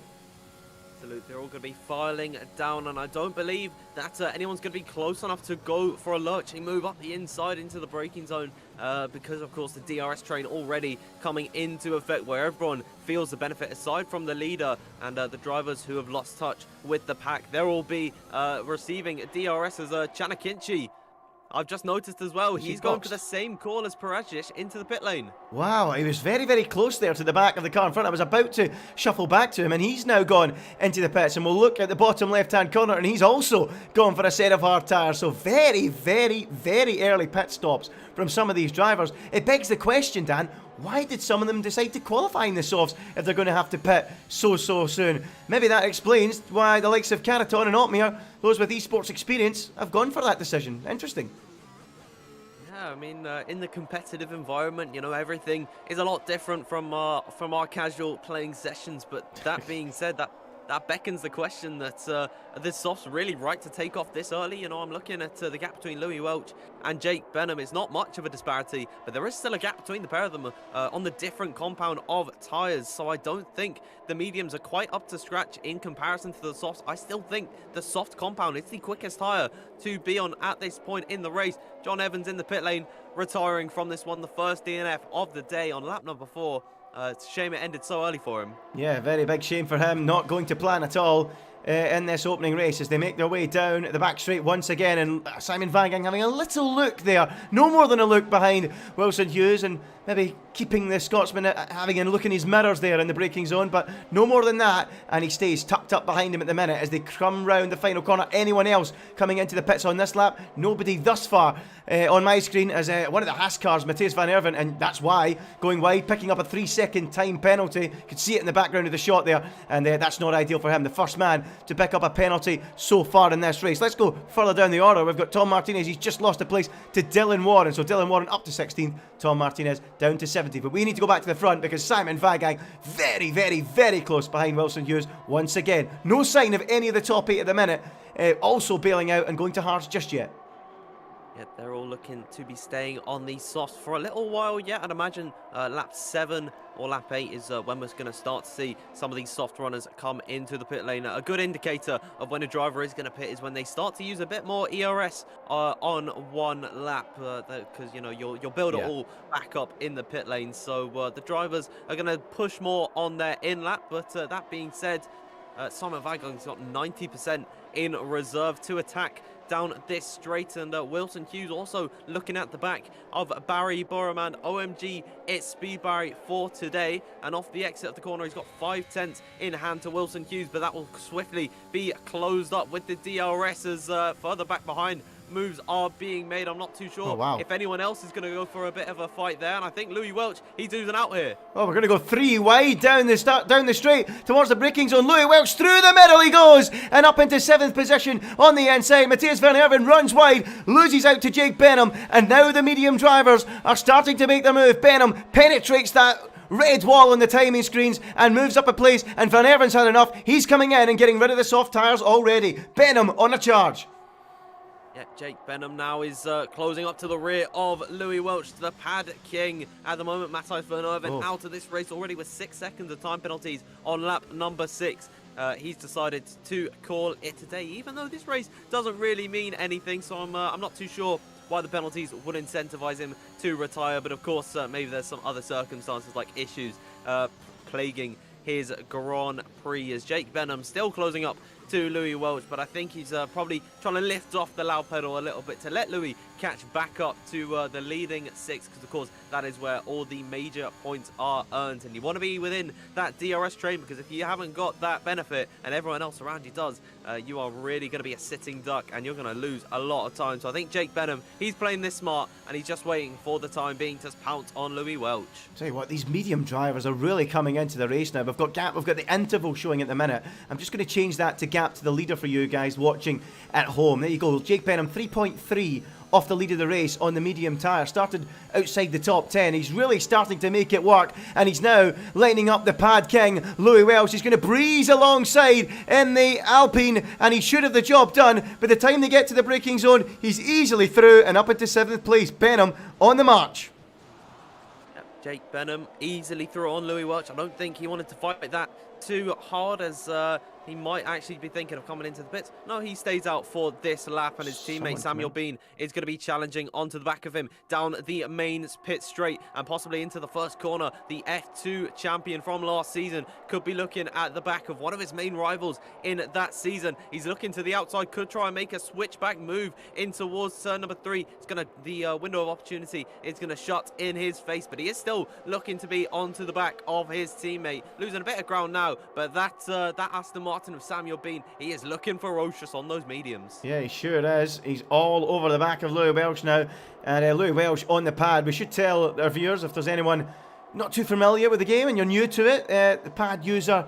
They're all going to be filing down, and I don't believe that anyone's going to be close enough to go for a lurching move up the inside into the braking zone because, of course, the DRS train already coming into effect where everyone feels the benefit aside from the leader and the drivers who have lost touch with the pack. They'll all be receiving DRS as Chanakinchi. I've just noticed as well, he's going for the same call as Perez into the pit lane. Wow, he was very, very close there to the back of the car in front. I was about to shuffle back to him, and he's now gone into the pits. And we'll look at the bottom left-hand corner, and he's also gone for a set of hard tyres. So very, very, very early pit stops from some of these drivers. It begs the question, Dan, why did some of them decide to qualify in the softs if they're going to have to pit so soon? Maybe that explains why the likes of Caraton and Otmir, those with esports experience, have gone for that decision. Interesting. Yeah, I mean, in the competitive environment, you know, everything is a lot different from our casual playing sessions. But that being said, that beckons the question that this softs really right to take off this early. You know, I'm looking at the gap between Louis Welch and Jake Benham. It's not much of a disparity, but there is still a gap between the pair of them on the different compound of tyres. So I don't think the mediums are quite up to scratch in comparison to the softs. I still think the soft compound is the quickest tyre to be on at this point in the race. John Evans in the pit lane, retiring from this one, the first DNF of the day on lap number 4. It's a shame it ended so early for him. Yeah, very big shame for him. Not going to plan at all in this opening race as they make their way down the back straight once again. And Simon Vangang having a little look there. No more than a look behind Wilson Hughes, and maybe keeping the Scotsman having a look in his mirrors there in the braking zone, but no more than that. And he stays tucked up behind him at the minute as they come round the final corner. Anyone else coming into the pits on this lap? Nobody thus far on my screen as one of the Haas cars, Matthias Van Erven, and that's why going wide, picking up a 3-second time penalty. You could see it in the background of the shot there, and that's not ideal for him. The first man to pick up a penalty so far in this race. Let's go further down the order. We've got Tom Martinez. He's just lost a place to Dylan Warren. So Dylan Warren up to 16th, Tom Martinez down to 70th. But we need to go back to the front because Simon Vagang very, very, very close behind Wilson Hughes once again. No sign of any of the top 8 at the minute. Also bailing out and going to hards just yet. Yeah, they're all looking to be staying on these softs for a little while yet. I'd imagine lap 7 or lap 8 is when we're going to start to see some of these soft runners come into the pit lane. A good indicator of when a driver is going to pit is when they start to use a bit more ERS on one lap, because you know you'll build it all back up in the pit lane. So the drivers are going to push more on their in lap. But that being said, Simon Vagang's got 90% in reserve to attack down this straight, and Wilson Hughes also looking at the back of Barry Boromand. OMG, it's speed Barry for today, and off the exit of the corner he's got 5/10 in hand to Wilson Hughes, but that will swiftly be closed up with the DRS as further back behind moves are being made. I'm not too sure if anyone else is going to go for a bit of a fight there, and I think Louis Welch, he's losing out here. Oh, we're going to go 3 wide down the straight towards the braking zone. Louis Welch through the middle he goes, and up into 7th position on the inside. Matthias Van Herven runs wide, loses out to Jake Benham, and now the medium drivers are starting to make their move. Benham penetrates that red wall on the timing screens and moves up a place, and Van Herven's had enough. He's coming in and getting rid of the soft tyres already. Benham on a charge. Yeah, Jake Benham now is closing up to the rear of Louis Welch, the pad king at the moment. Matthias Van Herven out of this race already with 6 seconds of time penalties on lap number 6. He's decided to call it today, even though this race doesn't really mean anything. So I'm not too sure why the penalties would incentivize him to retire. But of course, maybe there's some other circumstances like issues plaguing his Grand Prix, as Jake Benham still closing up to Louis Welch, but I think he's probably trying to lift off the loud pedal a little bit to let Louis catch back up to the leading 6, because of course that is where all the major points are earned, and you want to be within that DRS train, because if you haven't got that benefit and everyone else around you does, you are really going to be a sitting duck and you're going to lose a lot of time. So I think Jake Benham, he's playing this smart and he's just waiting for the time being to pounce on Louis Welch. Tell you what, these medium drivers are really coming into the race now. We've got the interval showing at the minute. I'm just going to change that to gap to the leader for you guys watching at home. There you go, Jake Benham 3.3 off the lead of the race on the medium tyre. Started outside the top 10. He's really starting to make it work, and he's now lining up the pad king, Louis Welch. He's going to breeze alongside in the Alpine, and he should have the job done. By the time they get to the braking zone, he's easily through and up into 7th place. Benham on the march. Jake Benham easily through on Louis Welch. I don't think he wanted to fight that too hard, as he might actually be thinking of coming into the pits. No, he stays out for this lap, and his teammate Samuel Bean is going to be challenging onto the back of him down the main pit straight and possibly into the first corner. The F2 champion from last season could be looking at the back of one of his main rivals in that season. He's looking to the outside, could try and make a switchback move in towards turn number 3. It's going to, the window of opportunity is going to shut in his face, but he is still looking to be onto the back of his teammate. Losing a bit of ground now, but that Aston Martin of Samuel Bean, he is looking ferocious on those mediums. Yeah, he sure is. He's all over the back of Louis Welch now, and Louis Welch on the pad. We should tell our viewers, if there's anyone not too familiar with the game and you're new to it, the pad user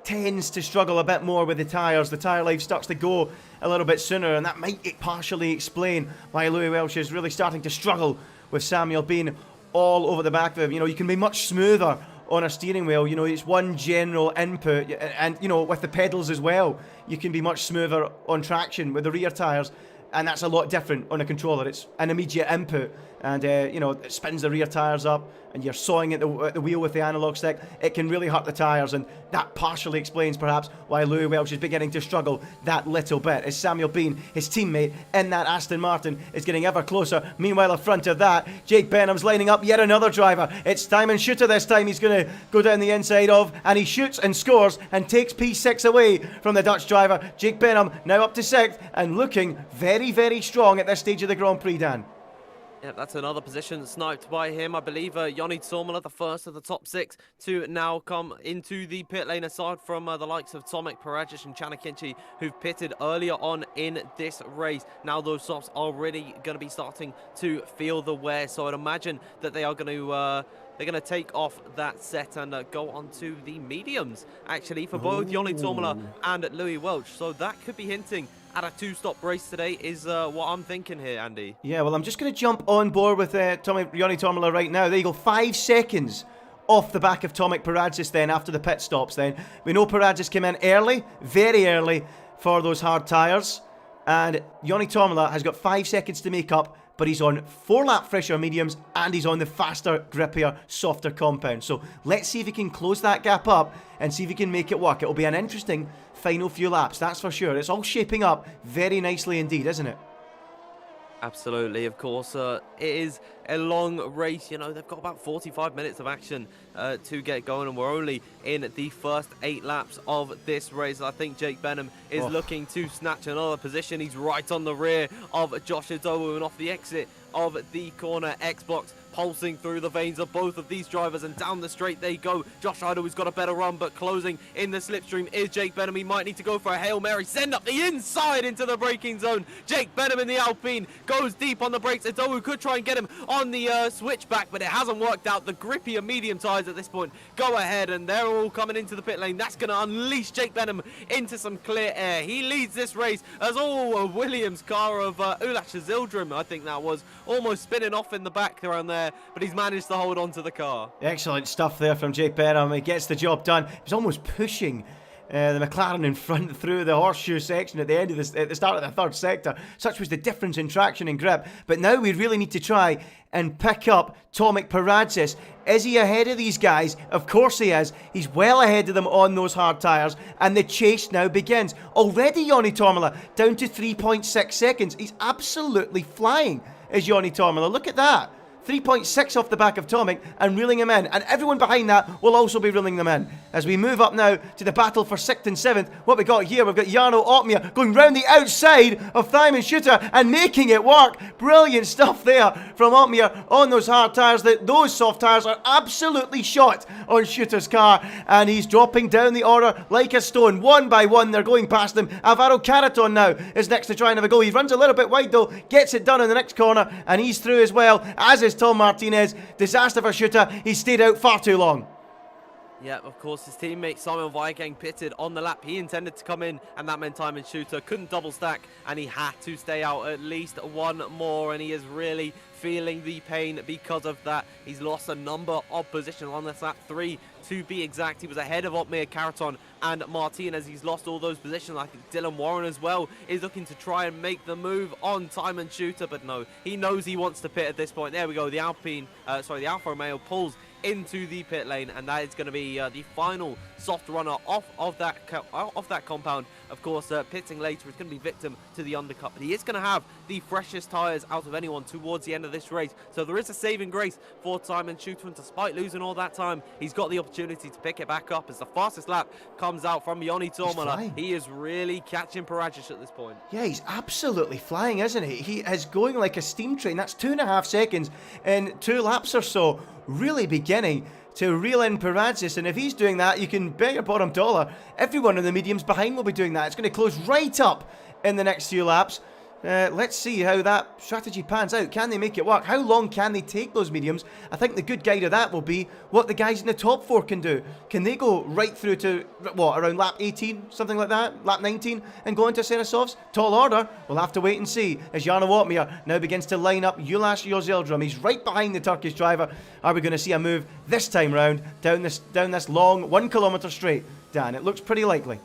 tends to struggle a bit more with the tyres. The tyre life starts to go a little bit sooner, and that might partially explain why Louis Welch is really starting to struggle with Samuel Bean all over the back of him. You know, you can be much smoother on a steering wheel. You know, it's one general input, and you know, with the pedals as well, you can be much smoother on traction with the rear tyres, and that's a lot different on a controller. It's an immediate input, and you know, it spins the rear tyres up, and you're sawing at the wheel with the analog stick. It can really hurt the tyres, and that partially explains perhaps why Louis Welch is beginning to struggle that little bit, as Samuel Bean, his teammate in that Aston Martin, is getting ever closer. Meanwhile, in front of that, Jake Benham's lining up yet another driver. It's Simon Shooter this time. He's going to go down the inside of, and he shoots and scores and takes P6 away from the Dutch driver. Jake Benham now up to 6th and looking very, very strong at this stage of the Grand Prix, Dan. Yeah, that's another position sniped by him. I believe Joni Tormela, the first of the top 6 to now come into the pit lane, aside from the likes of Tomek, Perez and Chanakinchi, who've pitted earlier on in this race. Now those softs are already going to be starting to feel the wear, so I'd imagine that they are going to they're going to take off that set and go on to the mediums, actually, for both Joni Tormela and Louis Welch. So that could be hinting at a 2-stop race today is what I'm thinking here, Andy. Yeah, well, I'm just going to jump on board with Joni Tormela right now. There you go, 5 seconds off the back of Tomek Paradis then after the pit stops then. We know Paradis came in early, very early, for those hard tyres. And Joni Tormela has got 5 seconds to make up, but he's on 4-lap fresher mediums and he's on the faster, grippier, softer compound. So let's see if he can close that gap up and see if he can make it work. It'll be an interesting final few laps, that's for sure. It's all shaping up very nicely indeed, isn't it? Absolutely, of course. It is a long race. You know, they've got about 45 minutes of action to get going, and we're only in the first 8 laps of this race. I think Jake Benham is looking to snatch another position. He's right on the rear of Josh Idawa, and off the exit of the corner, Xbox pulsing through the veins of both of these drivers, and down the straight they go. Josh Idawa's got a better run, but closing in the slipstream is Jake Benham. He might need to go for a Hail Mary, send up the inside into the braking zone. Jake Benham in the Alpine goes deep on the brakes. Idawa could try and get him on the switchback, but it hasn't worked out. The grippier medium tyres at this point go ahead, and they're all coming into the pit lane. That's going to unleash Jake Benham into some clear air. He leads this race as all Williams car of Ulash Zildrim, I think that was, almost spinning off in the back around there, but he's managed to hold on to the car. Excellent stuff there from Jake Benham. He gets the job done. He's almost pushing the McLaren in front through the horseshoe section at the end of this, at the start of the third sector. Such was the difference in traction and grip. But now we really need to try and pick up Tomek Paradis. Is he ahead of these guys? Of course he is. He's well ahead of them on those hard tyres, and the chase now begins. Already Joni Tormela down to 3.6 seconds. He's absolutely flying, is Joni Tormela. Look at that. 3.6 off the back of Tomek and reeling him in. And everyone behind that will also be reeling them in. As we move up now to the battle for 6th and 7th, what we got here, we've got Jarno Opmia going round the outside of Simon Shooter and making it work. Brilliant stuff there from Opmia on those hard tyres. Those soft tyres are absolutely shot on Shooter's car, and he's dropping down the order like a stone. One by one, they're going past him. Alvaro Caraton now is next to try and have a go. He runs a little bit wide though, gets it done in the next corner, and he's through as well, as is Tom Martinez. Disaster for Shooter. He stayed out far too long. Yeah, of course, his teammate Simon Weigang pitted on the lap. He intended to come in, and that meant Simon Shooter couldn't double stack, and he had to stay out at least one more, and he is really feeling the pain because of that. He's lost a number of positions on this lap, 3 to be exact. He was ahead of Otmir, Caraton and Martinez. He's lost all those positions. I think Dylan Warren as well is looking to try and make the move on Simon Shooter, but no, he knows he wants to pit at this point. There we go, the the Alfa Romeo pulls into the pit lane, and that is going to be the final soft runner off of that compound. Of course, pitting later is going to be victim to the undercut, but he is going to have the freshest tyres out of anyone towards the end of this race, so there is a saving grace for Simon Shooter, and despite losing all that time, he's got the opportunity to pick it back up as the fastest lap comes out from Joni Tormela. He is really catching Paragic at this point. Yeah, he's absolutely flying, isn't he? He is going like a steam train. That's 2.5 seconds in 2 laps or so, really beginning to reel in Paradis, and if he's doing that, you can bet your bottom dollar everyone in the mediums behind will be doing that. It's going to close right up in the next few laps. Let's see how that strategy pans out. Can they make it work? How long can they take those mediums? I think the good guide of that will be what the guys in the top 4 can do. Can they go right through to, what, around lap 18, something like that? Lap 19, and go into Senesovs? Tall order. We'll have to wait and see as Jarno Otmir now begins to line up Ulash Yozildrim. He's right behind the Turkish driver. Are we going to see a move this time round down this long 1 kilometre straight? Dan, it looks pretty likely.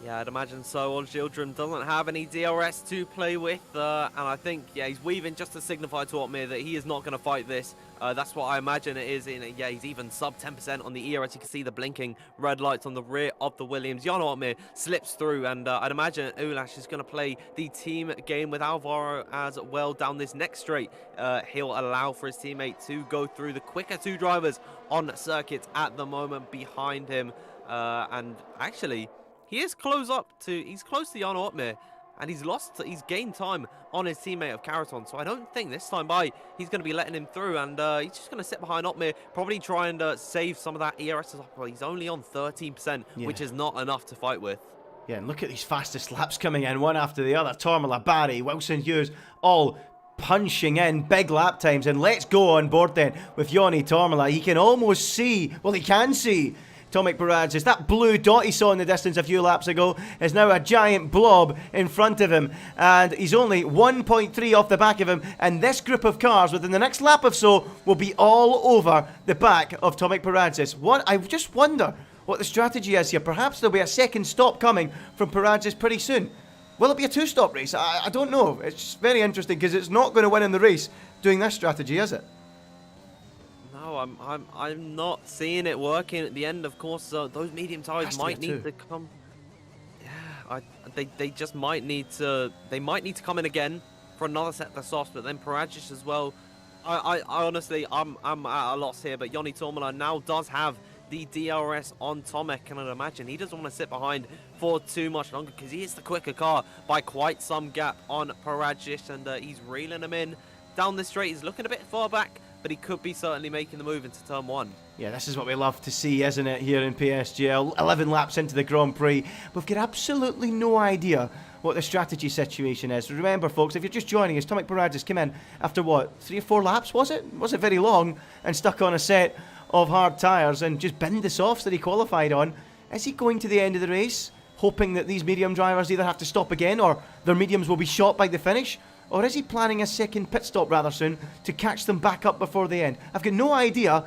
Yeah, I'd imagine so. Yozildrim doesn't have any DRS to play with, and I think, yeah, he's weaving just to signify to Otmir that he is not going to fight this. That's what I imagine it is. Yeah, he's even sub 10% on the ear, as you can see the blinking red lights on the rear of the Williams. Jarno Otmir slips through, and I'd imagine Ulash is going to play the team game with Alvaro as well down this next straight. He'll allow for his teammate to go through the quicker 2 drivers on circuit at the moment behind him, and actually, he's close to Jarno Otmir. and he's gained time on his teammate of Caraton. So I don't think this time by he's going to be letting him through, and he's just going to sit behind Otmir, probably try and save some of that ERS. Well, he's only on 13%, which is not enough to fight with. Yeah, and look at these fastest laps coming in, one after the other. Tormala, Barry, Wilson Hughes, all punching in big lap times. And let's go on board then with Joni Tormala. He can almost see, well, he can see Tomek Perez. That blue dot he saw in the distance a few laps ago is now a giant blob in front of him. And he's only 1.3 off the back of him. And this group of cars within the next lap or so will be all over the back of Tomek Perez. I just wonder what the strategy is here. Perhaps there'll be a second stop coming from Perez pretty soon. Will it be a two-stop race? I don't know. It's just very interesting because it's not going to win in the race doing this strategy, is it? No, I'm not seeing it working at the end. Of course, those medium tires might need to come. Yeah, they just might need to. They might need to come in again for another set of the softs, but then Paragic as well. I honestly, I'm at a loss here. But Joni Tormala now does have the DRS on Tomek, and I'd imagine he doesn't want to sit behind for too much longer because he is the quicker car by quite some gap on Paragic, and he's reeling him in down the straight. He's looking a bit far back, but he could be certainly making the move into turn 1. Yeah, this is what we love to see, isn't it, here in PSGL. 11 laps into the Grand Prix. We've got absolutely no idea what the strategy situation is. Remember, folks, if you're just joining us, Tomek Perez came in after, what, 3 or 4 laps, was it? Wasn't very long, and stuck on a set of hard tyres and just binned the softs that he qualified on. Is he going to the end of the race, hoping that these medium drivers either have to stop again or their mediums will be shot by the finish? Or is he planning a second pit stop rather soon to catch them back up before the end? I've got no idea,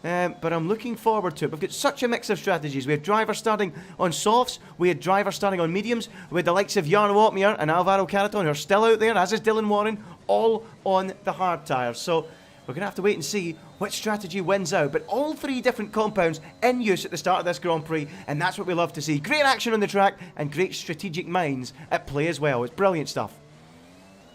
but I'm looking forward to it. We've got such a mix of strategies. We had drivers starting on softs, we had drivers starting on mediums, we had the likes of Jarno Otmir and Alvaro Caraton who are still out there, as is Dylan Warren, all on the hard tyres. So we're going to have to wait and see which strategy wins out. But all 3 different compounds in use at the start of this Grand Prix, and that's what we love to see. Great action on the track and great strategic minds at play as well. It's brilliant stuff.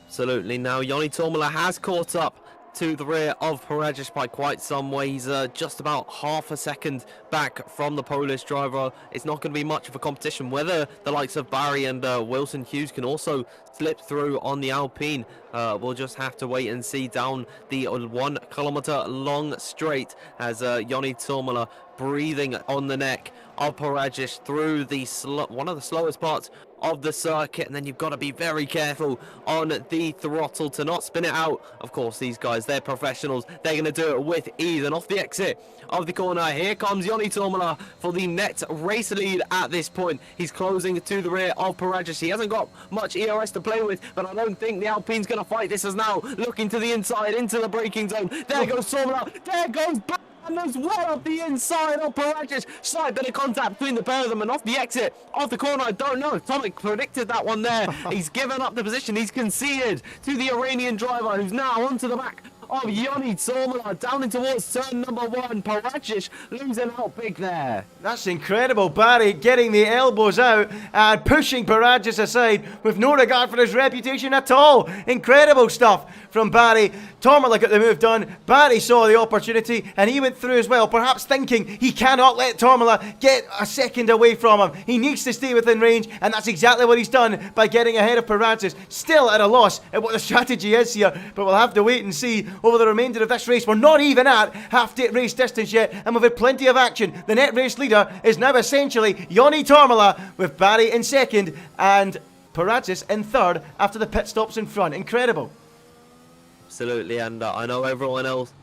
Absolutely. Now, Joni Tormala has caught up to the rear of Perez by quite some way. He's just about half a second back from the Polish driver. It's not going to be much of a competition. Whether the likes of Barry and Wilson Hughes can also slip through on the Alpine, we'll just have to wait and see down the 1 kilometer long straight as Joni Tormala breathing on the neck of Perez through the one of the slowest parts of the circuit, and then you've got to be very careful on the throttle to not spin it out. Of course, these guys, they're professionals. They're going to do it with ease, and off the exit of the corner, here comes Joni Tormala for the net race lead at this point. He's closing to the rear of Perez. He hasn't got much ERS to play with, but I don't think the Alpine's going to fight this as now looking to the inside, into the braking zone. There goes Tormala. There goes Barry. And there's one off the inside of Perez. Slight bit of contact between the pair of them, and off the exit of the corner, I don't know. Tomek predicted that one there. He's given up the position. He's conceded to the Iranian driver, who's now onto the back of Joni Tormala, down in towards turn number 1. Perez losing out big there. That's incredible. Barry getting the elbows out and pushing Perez aside with no regard for his reputation at all. Incredible stuff from Barry. Tormala got the move done. Barry saw the opportunity and he went through as well, perhaps thinking he cannot let Tormala get a second away from him. He needs to stay within range, and that's exactly what he's done by getting ahead of Perez. Still at a loss at what the strategy is here, but we'll have to wait and see over the remainder of this race. We're not even at half-race distance yet, and we've had plenty of action. The net race leader is now essentially Joni Tormala, with Barry in second and Perez in third after the pit stops in front. Incredible. Absolutely, and I know everyone else,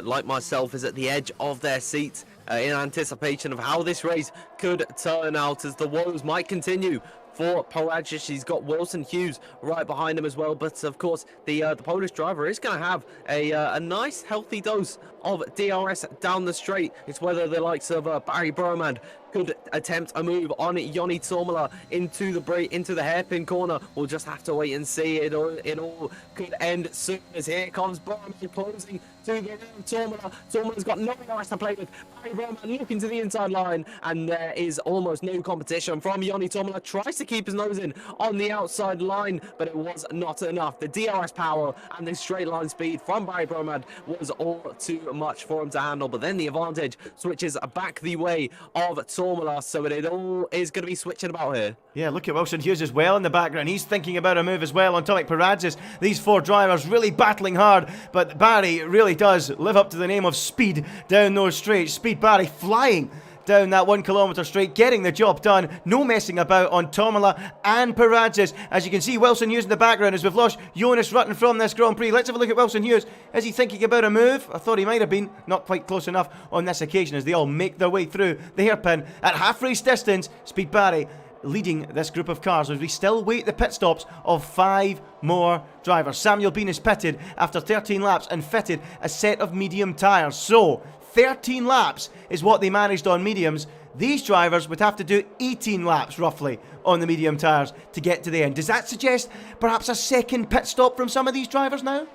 like myself, is at the edge of their seats in anticipation of how this race could turn out, as the woes might continue for Perez. He's got Wilson Hughes right behind him as well, but of course the Polish driver is going to have a nice healthy dose of DRS down the straight. It's whether the likes of Barry Bromand could attempt a move on Joni Tormala into the hairpin corner. We'll just have to wait and see. It all could end soon, as here comes Bromand closing to the rear of Tormala. Tormala's got no DRS to play with. Barry Bromand looking to the inside line, and there is almost no competition from Joni Tormala. Tries to keep his nose in on the outside line, but it was not enough. The DRS power and the straight line speed from Barry Bromand was all too much for him to handle. But then the advantage switches back the way of Tormala, so it all is going to be switching about here. Yeah, look at Wilson Hughes as well in the background. He's thinking about a move as well on Turmeric Perez. These 4 drivers really battling hard, but Barry really does live up to the name of speed down those straights. Speed Barry flying down that 1 kilometre straight, getting the job done. No messing about on Tormala and Perez. As you can see, Wilson Hughes in the background as we've lost Jonas Rooten from this Grand Prix. Let's have a look at Wilson Hughes. Is he thinking about a move? I thought he might have been. Not quite close enough on this occasion as they all make their way through the hairpin at half race distance. Speed Barry leading this group of cars as we still wait the pit stops of 5 more drivers. Samuel Bean is pitted after 13 laps and fitted a set of medium tyres. So 13 laps is what they managed on mediums. These drivers would have to do 18 laps roughly on the medium tyres to get to the end. Does that suggest perhaps a second pit stop from some of these drivers now?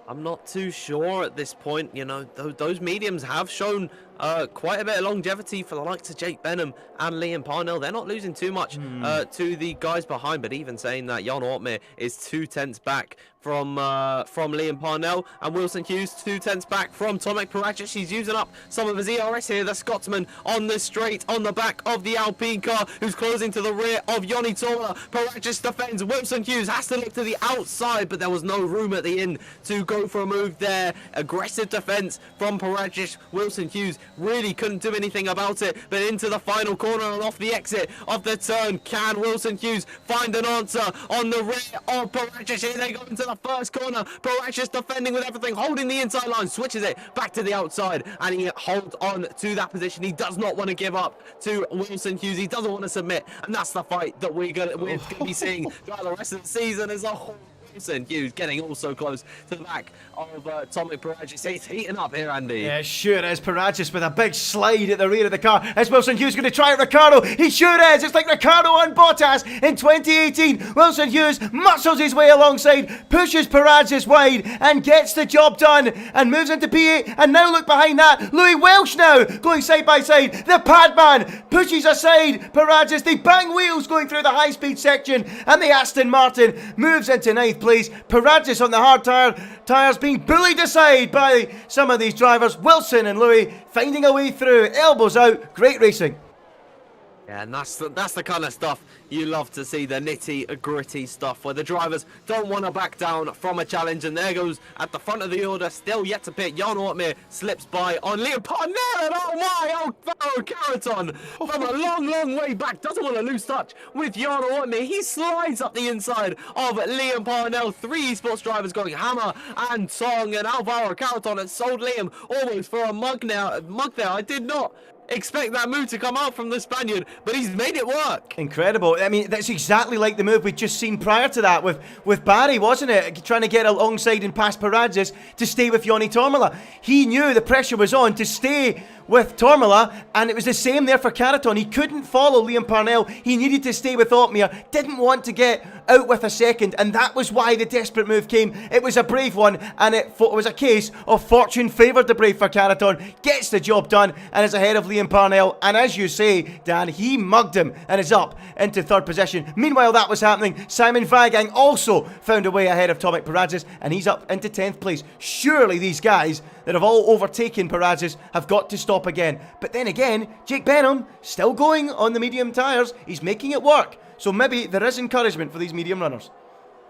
I'm not too sure at this point. You know, those mediums have shown quite a bit of longevity for the likes of Jake Benham and Liam Parnell. They're not losing too much to the guys behind, but even saying that, Jan Ortmeier is 2 tenths back from Liam Parnell, and Wilson Hughes 2 tenths back from Tomek Perez. He's using up some of his ERS here. The Scotsman on the straight on the back of the Alpine car, who's closing to the rear of Yoni Tormala. Perez defends. Wilson Hughes has to look to the outside, but there was no room at the end to go for a move there. Aggressive defense from Perez. Wilson Hughes really couldn't do anything about it, but into the final corner and off the exit of the turn. Can Wilson Hughes find an answer on the rear of Perez? Here they go into the first corner. Perez defending with everything, holding the inside line, switches it back to the outside, and he holds on to that position. He does not want to give up to Wilson Hughes. He doesn't want to submit, and that's the fight that we're going to be seeing throughout the rest of the season as a whole. Wilson Hughes getting also close to the back of Tomek Perez. He's heating up here, Andy. Yeah, sure is. Perez with a big slide at the rear of the car. Is Wilson Hughes going to try it, Ricciardo? He sure is. It's like Ricciardo on Bottas in 2018. Wilson Hughes muscles his way alongside, pushes Perez wide and gets the job done and moves into P8. And now look behind that. Louis Welsh now going side by side. The Padman pushes aside Perez. They bang wheels going through the high-speed section, and the Aston Martin moves into ninth place. Perez on the hard tyres being bullied aside by some of these drivers. Wilson and Louis finding a way through, elbows out. Great racing. Yeah, and that's the kind of stuff you love to see, the nitty-gritty stuff where the drivers don't want to back down from a challenge. And there goes at the front of the order, still yet to pit, Jan Ortmeier slips by on Liam Parnell, and oh my, Alvaro Carreton from a long way back doesn't want to lose touch with Jan Ortmeier. He slides up the inside of Liam Parnell. 3 esports drivers going hammer and tong, and Alvaro Carreton has sold Liam almost for a mug there. I did not expect that move to come out from the Spaniard, but he's made it work. Incredible. I mean, that's exactly like the move we'd just seen prior to that with Barry, wasn't it? Trying to get alongside and past Perez to stay with Yoni Tormala. He knew the pressure was on to stay with Tormala, and it was the same there for Carreton. He couldn't follow Liam Parnell. He needed to stay with Ortmeier. Didn't want to get out with a second, and that was why the desperate move came. It was a brave one, and it was a case of fortune favoured the brave for Carreton. Gets the job done and is ahead of Liam Parnell. And as you say, Dan, he mugged him and is up into 3rd position. Meanwhile, that was happening. Simon Vagang also found a way ahead of Tomek Perez, and he's up into 10th place. Surely these guys that have all overtaken Perez have got to stop again. But then again, Jake Benham still going on the medium tyres. He's making it work. So maybe there is encouragement for these medium runners.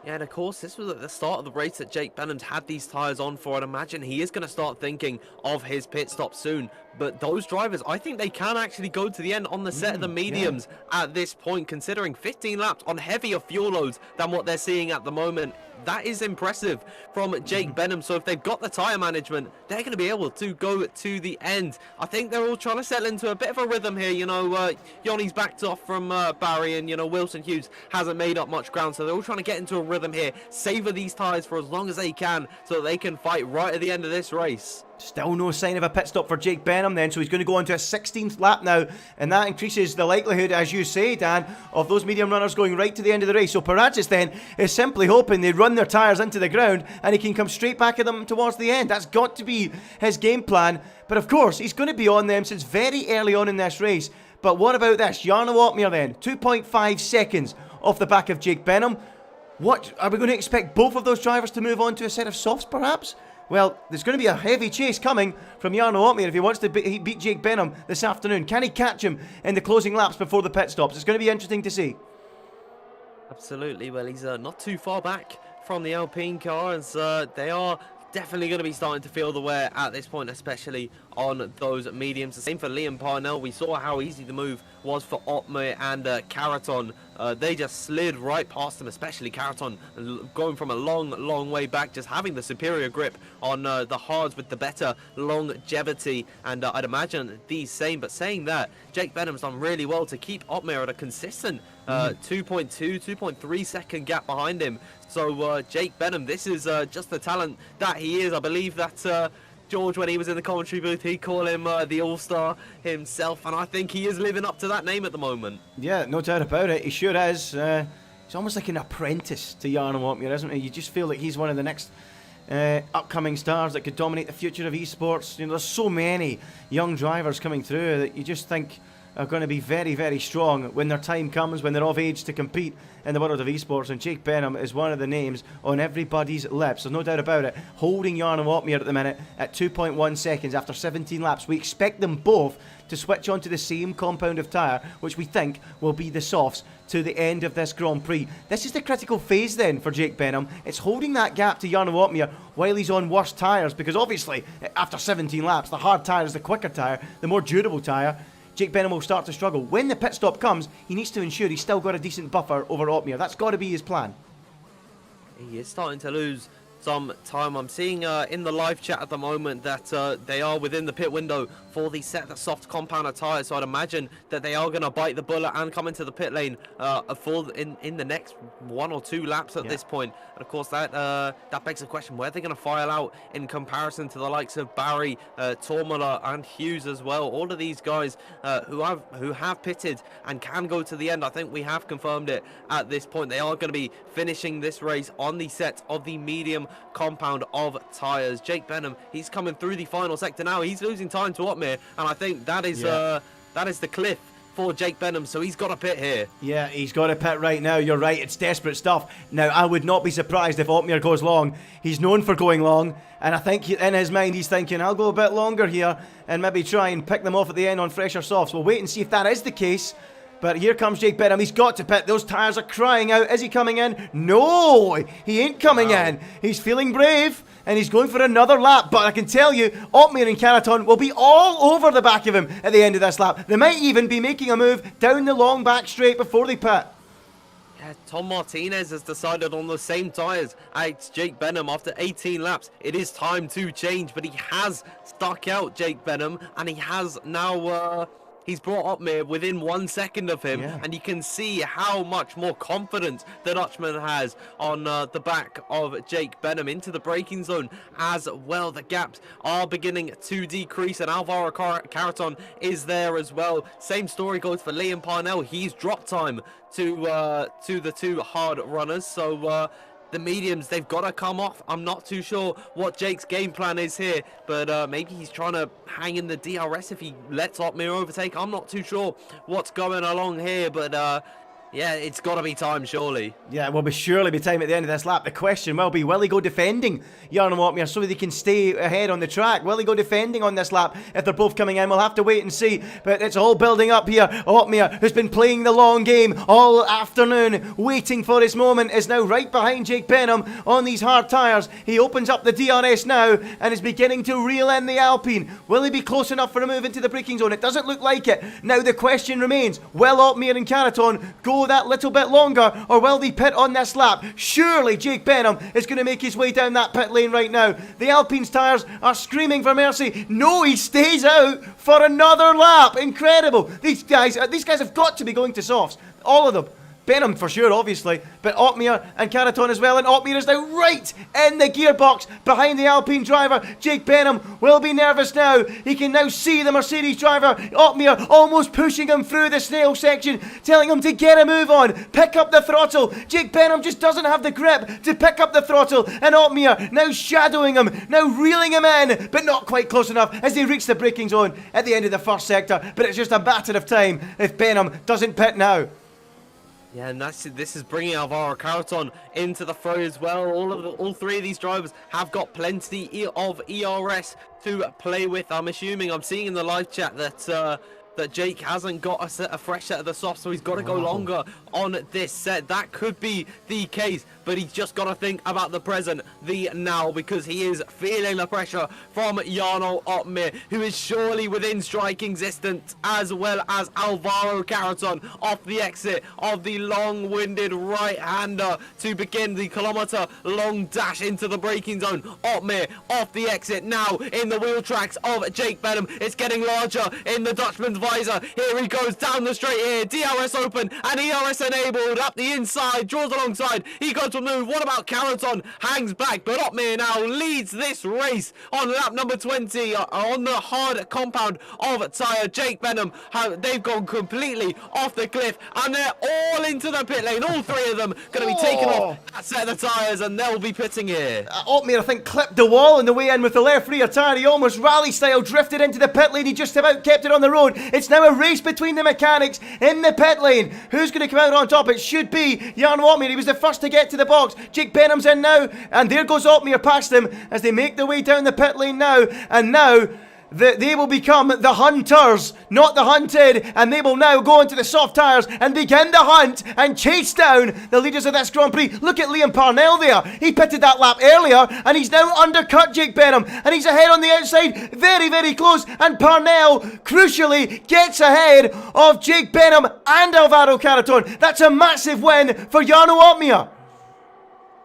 Yeah, and of course, this was at the start of the race that Jake Benham's had these tyres on for. I'd imagine he is going to start thinking of his pit stop soon. But those drivers, I think they can actually go to the end on the set of the mediums at this point, considering 15 laps on heavier fuel loads than what they're seeing at the moment. That is impressive from Jake Benham. So if they've got the tyre management, they're going to be able to go to the end. I think they're all trying to settle into a bit of a rhythm here. You know, Yoni's backed off from Barry, and, you know, Wilson Hughes hasn't made up much ground. So they're all trying to get into a rhythm here, savour these tyres for as long as they can so that they can fight right at the end of this race. Still no sign of a pit stop for Jake Benham then, so he's going to go on to a 16th lap now, and that increases the likelihood, as you say, Dan, of those medium runners going right to the end of the race. So Perez then is simply hoping they run their tyres into the ground and he can come straight back at them towards the end. That's got to be his game plan, but of course he's going to be on them since very early on in this race. But what about this? Jarno Ortmeier then, 2.5 seconds off the back of Jake Benham. What, are we going to expect both of those drivers to move on to a set of softs perhaps? Well, there's going to be a heavy chase coming from Jarno Opmeer if he wants to beat Jake Benham this afternoon. Can he catch him in the closing laps before the pit stops? It's going to be interesting to see. Absolutely. Well, he's not too far back from the Alpine car, as they are definitely going to be starting to feel the wear at this point, especially on those mediums. The same for Liam Parnell. We saw how easy the move was for Opmeer and Caraton. They just slid right past them, especially Caraton, going from a long way back, just having the superior grip on the hards with the better longevity. And I'd imagine these same, but saying that, Jake Benham's done really well to keep Opmeer at a consistent 2.3 second gap behind him. So Jake Benham, this is just the talent that he is. I believe that George, when he was in the commentary booth, he'd call him the All-Star himself, and I think he is living up to that name at the moment. Yeah, no doubt about it. He sure is. He's almost like an apprentice to Jarno Opmeer, isn't he? You just feel like he's one of the next upcoming stars that could dominate the future of esports. You know, there's so many young drivers coming through that you just think are going to be very, very strong when their time comes, when they're of age to compete in the world of esports. And Jake Benham is one of the names on everybody's lips. There's no doubt about it. Holding Jarno Opmeer at the minute at 2.1 seconds after 17 laps. We expect them both to switch onto the same compound of tyre, which we think will be the softs to the end of this Grand Prix. This is the critical phase then for Jake Benham. It's holding that gap to Jarno Opmeer while he's on worse tyres, because obviously after 17 laps, the hard tyre is the quicker tyre, the more durable tyre. Jake Benham will start to struggle. When the pit stop comes, he needs to ensure he's still got a decent buffer over Opmeer. That's got to be his plan. He is starting to lose some time. I'm seeing in the live chat at the moment that they are within the pit window for the set the soft compounder tyres, so I'd imagine that they are going to bite the bullet and come into the pit lane in the next 1 or 2 laps at this point. And of course that begs the question, where are they going to file out in comparison to the likes of Barry, Tormula and Hughes as well. All of these guys who have pitted and can go to the end. I think we have confirmed it at this point. They are going to be finishing this race on the set of the medium compound of tyres. Jake Benham, he's coming through the final sector now. He's losing time to Opmeer, and I think that is the cliff for Jake Benham, so he's got to pit here. Yeah, he's got to pit right now. You're right, it's desperate stuff. Now, I would not be surprised if Opmeer goes long. He's known for going long, and I think in his mind he's thinking, I'll go a bit longer here and maybe try and pick them off at the end on fresher softs. We'll wait and see if that is the case. But here comes Jake Benham. He's got to pit. Those tyres are crying out. Is he coming in? No, he ain't coming in. He's feeling brave, and he's going for another lap. But I can tell you, Opmeer and Caraton will be all over the back of him at the end of this lap. They might even be making a move down the long back straight before they pit. Yeah, Tom Martinez has decided on the same tyres as Jake Benham after 18 laps. It is time to change, but he has stuck out Jake Benham, and he has now... he's brought Opmeer within 1 second of him, and you can see how much more confidence the Dutchman has on the back of Jake Benham into the braking zone as well. The gaps are beginning to decrease, and Alvaro Caraton is there as well. Same story goes for Liam Parnell. He's dropped time to the 2 hard runners, so the mediums, they've got to come off. I'm not too sure what Jake's game plan is here, but maybe he's trying to hang in the DRS if he lets Opmeer overtake. I'm not too sure what's going along here, but yeah, it's got to be time, surely. Yeah, it will surely be time at the end of this lap. The question will be, will he go defending Jarno Opmeer so that he can stay ahead on the track? Will he go defending on this lap if they're both coming in? We'll have to wait and see, but it's all building up here. Opmeer, who's been playing the long game all afternoon, waiting for his moment, is now right behind Jake Benham on these hard tyres. He opens up the DRS now and is beginning to reel in the Alpine. Will he be close enough for a move into the braking zone? It doesn't look like it. Now the question remains, will Opmeer and Caraton go that little bit longer, or will they pit on this lap? Surely Jake Benham is going to make his way down that pit lane right now. The Alpine's tyres are screaming for mercy. No, he stays out for another lap. Incredible. These guys have got to be going to softs. All of them. Benham for sure, obviously, but Opmeer and Caraton as well, and Opmeer is now right in the gearbox behind the Alpine driver. Jake Benham will be nervous now. He can now see the Mercedes driver, Opmeer, almost pushing him through the snail section, telling him to get a move on, pick up the throttle. Jake Benham just doesn't have the grip to pick up the throttle, and Opmeer now shadowing him, now reeling him in, but not quite close enough as they reach the braking zone at the end of the first sector. But it's just a matter of time if Benham doesn't pit now. Yeah, and this is bringing Alvaro Carreton into the fray as well. All three of these drivers have got plenty of ERS to play with. I'm seeing in the live chat that Jake hasn't got a fresh set of the softs, so he's got to go longer on this set. That could be the case, but he's just got to think about the present, the now, because he is feeling the pressure from Jarno Opmeer, who is surely within striking distance, as well as Alvaro Carreton off the exit of the long-winded right-hander to begin the kilometre-long dash into the braking zone. Opmeer off the exit now in the wheel tracks of Jake Benham. It's getting larger in the Dutchman's visor. Here he goes down the straight here. DRS open and ERS enabled up the inside. Draws alongside. He goes to move. What about Carreton? Hangs back, but Opmeer now leads this race on lap number 20 on the hard compound of tyre. Jake Benham, they've gone completely off the cliff and they're all into the pit lane. All three of them going to be taking off that set of the tyres and they'll be pitting here. Opmeer, I think, clipped the wall on the way in with the left rear tyre. He almost rally style drifted into the pit lane. He just about kept it on the road. It's now a race between the mechanics in the pit lane. Who's going to come out on top? It should be Jarno Opmeer. He was the first to get to the box. Jake Benham's in now, and there goes Opmeer past him as they make their way down the pit lane now. And now they will become the hunters, not the hunted, and they will now go into the soft tyres and begin the hunt and chase down the leaders of this Grand Prix. Look at Liam Parnell there. He pitted that lap earlier and he's now undercut Jake Benham and he's ahead on the outside, very, very close, and Parnell crucially gets ahead of Jake Benham and Alvaro Carreton. That's a massive win for Jarno Opmeer.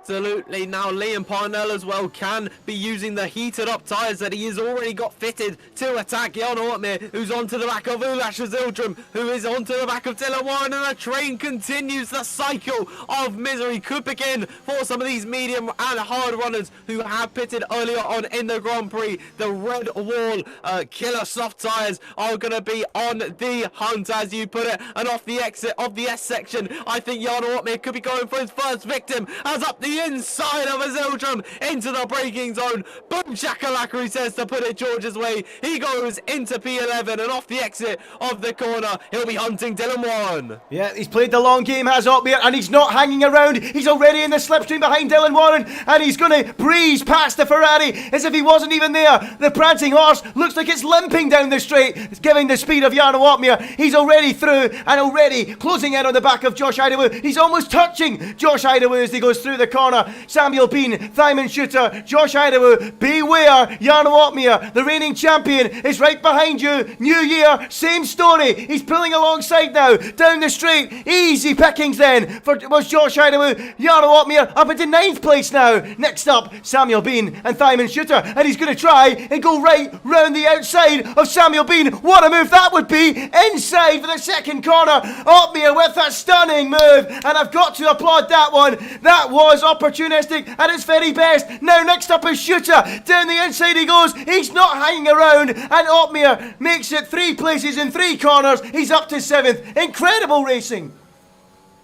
Absolutely. Now Liam Parnell as well can be using the heated up tyres that he has already got fitted to attack Jarno Opmeer, who's onto the back of Ulash Zildrum, who is onto the back of Dylan Warren, and the train continues. The cycle of misery could begin for some of these medium and hard runners who have pitted earlier on in the Grand Prix. The red wall killer soft tyres are going to be on the hunt, as you put it, and off the exit of the S section. I think Jarno Opmeer could be going for his first victim, as up the inside of a Zildrum into the braking zone. Boom shakalaka, he says, to put it George's way. He goes into P11 and off the exit of the corner. He'll be hunting Dylan Warren. Yeah, he's played the long game, has Opmeer, and he's not hanging around. He's already in the slipstream behind Dylan Warren, and he's going to breeze past the Ferrari as if he wasn't even there. The prancing horse looks like it's limping down the straight. It's giving the speed of Jarno Opmeer. He's already through and already closing in on the back of Josh Idawa. He's almost touching Josh Idawa as he goes through the corner. Samuel Bean, Thyman Shooter, Josh Idawa, beware. Jarno Opmeer, the reigning champion, is right behind you. New year, same story. He's pulling alongside now, down the straight. Easy pickings then for Josh Idawa. Jarno Opmeer up into 9th place now. Next up, Samuel Bean and Thyman Shooter, and he's going to try and go right round the outside of Samuel Bean. What a move that would be. Inside for the second corner. Opmeer with that stunning move, and I've got to applaud that one. That was opportunistic at its very best. Now next up is Shooter. Down the inside he goes. He's not hanging around, and Opmeer makes it 3 places in 3 corners. He's up to 7th. Incredible racing.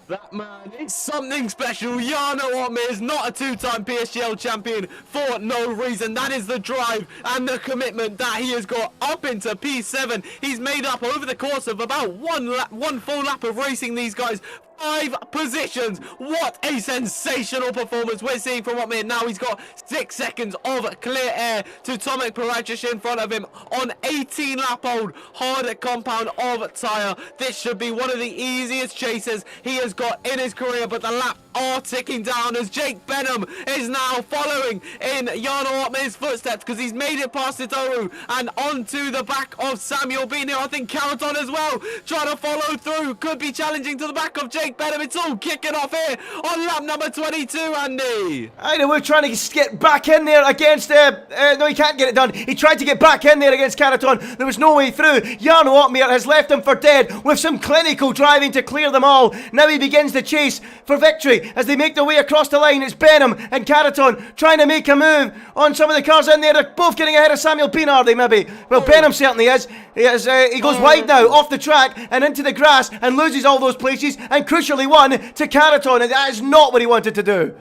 That man is something special. Jarno Opmeer is not a 2-time PSGL champion for no reason. That is the drive and the commitment that he has got up into P7. He's made up over the course of about one full lap of racing these guys. 5 positions. What a sensational performance we're seeing from Opmeer. Now he's got 6 seconds of clear air to Tomek Paracic in front of him on 18 lap old hard compound of tyre. This should be one of the easiest chases he has got in his career, but the laps are ticking down as Jake Benham is now following in Jarno Opmeer's footsteps because he's made it past Itoru and onto the back of Samuel Bean here. I think Carreton as well trying to follow through, could be challenging to the back of Jake Benham. It's all kicking off here on lap number 22, Andy. I know, we're trying to get back in there against no, he can't get it done. He tried to get back in there against Carreton. There was no way through. Jarno Opmeer has left him for dead with some clinical driving to clear them all. Now he begins the chase for victory as they make their way across the line. It's Benham and Carreton trying to make a move on some of the cars in there. They're both getting ahead of Samuel Bean, are they, maybe? Well, Benham certainly is. He goes wide now, off the track and into the grass and loses all those places and crucially won to Carreton, and that is not what he wanted to do.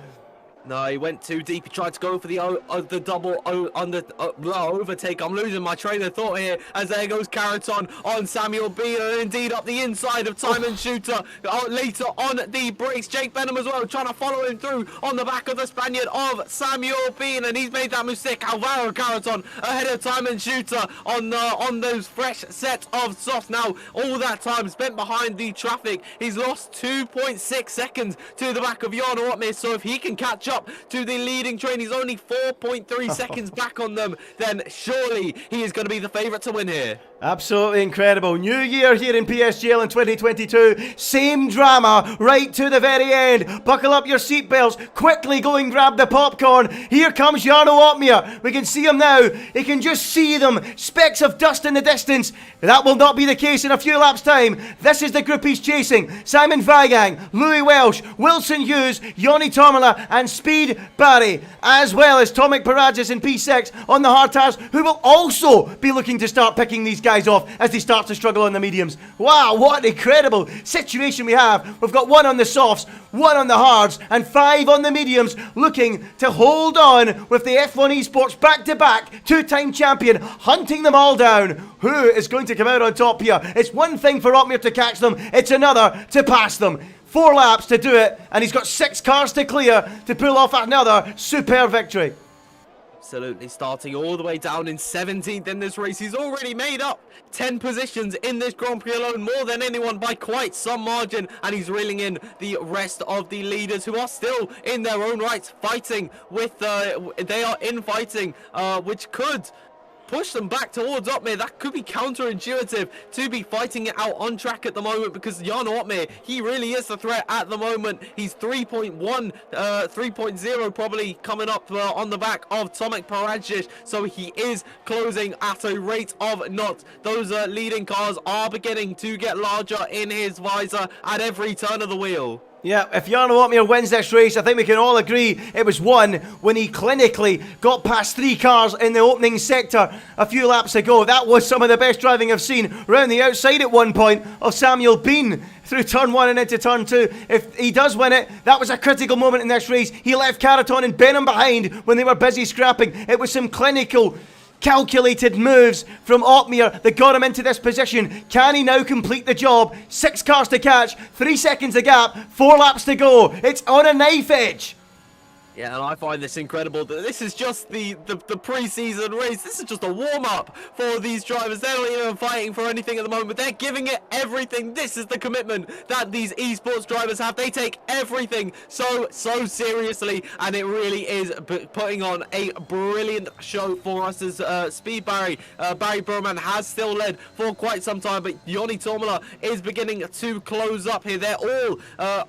No, he went too deep. He tried to go for the double overtake. I'm losing my train of thought here as there goes Carroton on Samuel Bean, and indeed up the inside of Time Shooter. Later on the brakes, Jake Benham as well, trying to follow him through on the back of the Spaniard of Samuel Bean, and he's made that mistake. Alvaro Carroton ahead of Time Shooter on those fresh set of softs. Now, all that time spent behind the traffic, he's lost 2.6 seconds to the back of Jan Rotmir, so if he can catch up to the leading train, he's only 4.3 seconds back on them, then surely he is going to be the favourite to win here. Absolutely incredible. New year here in PSGL in 2022. Same drama right to the very end. Buckle up your seatbelts. Quickly go and grab the popcorn. Here comes Jarno Opmeer. We can see him now. He can just see them. Specks of dust in the distance. That will not be the case in a few laps' time. This is the group he's chasing. Simon Vigang, Louis Welsh, Wilson Hughes, Yoni Tormala and Speed Barry, as well as Tomek Paragis in P6 on the hard tires, who will also be looking to start picking these guys off as they start to struggle on the mediums. Wow, what an incredible situation we have. We've got one on the softs, one on the hards, and 5 on the mediums, looking to hold on with the F1 Esports back-to-back two-time champion, hunting them all down. Who is going to come out on top here? It's one thing for Opmeer to catch them, it's another to pass them. 4 laps to do it, and he's got 6 cars to clear to pull off another superb victory. Absolutely, starting all the way down in 17th in this race. He's already made up 10 positions in this Grand Prix alone, more than anyone by quite some margin, and he's reeling in the rest of the leaders who are still in their own rights fighting with they are infighting, which could push them back towards Opmeer. That could be counterintuitive to be fighting it out on track at the moment, because Jan Opmeer, he really is the threat at the moment. He's 3.1, 3.0 probably coming up on the back of Tomek Paragis, so he is closing at a rate of knots. Those leading cars are beginning to get larger in his visor at every turn of the wheel. Yeah, if Jarno Opmeer wins this race, I think we can all agree it was won when he clinically got past 3 cars in the opening sector a few laps ago. That was some of the best driving I've seen round the outside at one point of Samuel Bean through turn 1 and into turn 2. If he does win it, that was a critical moment in this race. He left Carroton and Benham behind when they were busy scrapping. It was some clinical, calculated moves from Opmeer that got him into this position. Can he now complete the job? 6 cars to catch, 3 seconds a gap, 4 laps to go. It's on a knife edge. Yeah, and I find this incredible that this is just the pre-season race. This is just a warm-up for these drivers. They're not even fighting for anything at the moment. They're giving it everything. This is the commitment that these esports drivers have. They take everything so seriously, and it really is putting on a brilliant show for us as Speed Barry Burman has still led for quite some time, but Yoni Tormala is beginning to close up here. They're all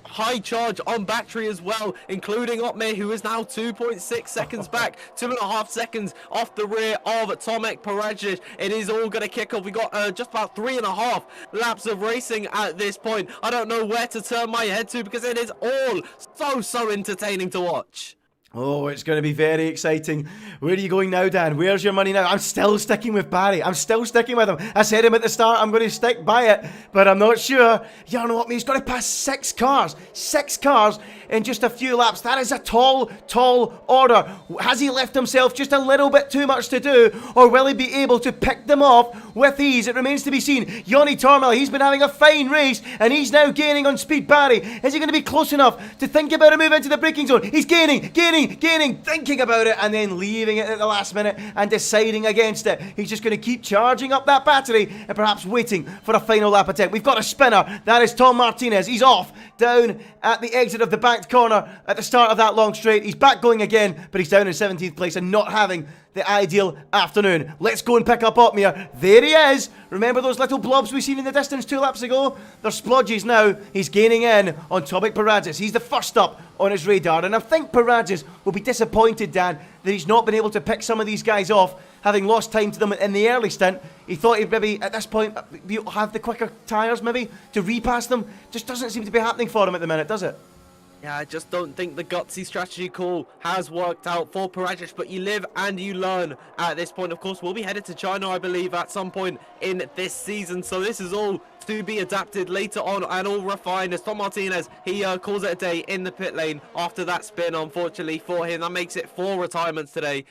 high charge on battery as well, including Opmeer, who is now 2.6 seconds back, 2.5 seconds off the rear of Tomek Paragis. It is all going to kick off. We got just about 3.5 laps of racing at this point. I don't know where to turn my head to, because it is all so entertaining to watch. Oh, it's going to be very exciting. Where are you going now, Dan? Where's your money now? I'm still sticking with Barry. I'm still sticking with him. I said him at the start, I'm going to stick by it, but I'm not sure. You know what? He's got to pass 6 cars. 6 cars in just a few laps. That is a tall order. Has he left himself just a little bit too much to do, or will he be able to pick them off with ease? It remains to be seen. Yoni Tormala, he's been having a fine race, and he's now gaining on Speed Barry. Is he going to be close enough to think about a move into the braking zone? He's gaining, thinking about it, and then leaving it at the last minute and deciding against it. He's just going to keep charging up that battery and perhaps waiting for a final lap attempt. We've got a spinner. That is Tom Martinez. He's off down at the exit of the banked corner at the start of that long straight. He's back going again, but he's down in 17th place and not having the ideal afternoon. Let's go and pick up Opmeer. There he is. Remember those little blobs we seen in the distance 2 laps ago? They're splodges now. He's gaining in on Tomek Paragis. He's the first up on his radar, and I think Paragis will be disappointed, Dan, that he's not been able to pick some of these guys off, having lost time to them in the early stint. He thought he'd maybe, at this point, have the quicker tyres maybe to repass them. Just doesn't seem to be happening for him at the minute, does it? Yeah, I just don't think the gutsy strategy call has worked out for Paragis, but you live and you learn at this point. Of course, we'll be headed to China, I believe, at some point in this season, so this is all to be adapted later on and all refined as Tom Martinez, he calls it a day in the pit lane after that spin, unfortunately for him. That makes it 4 retirements today,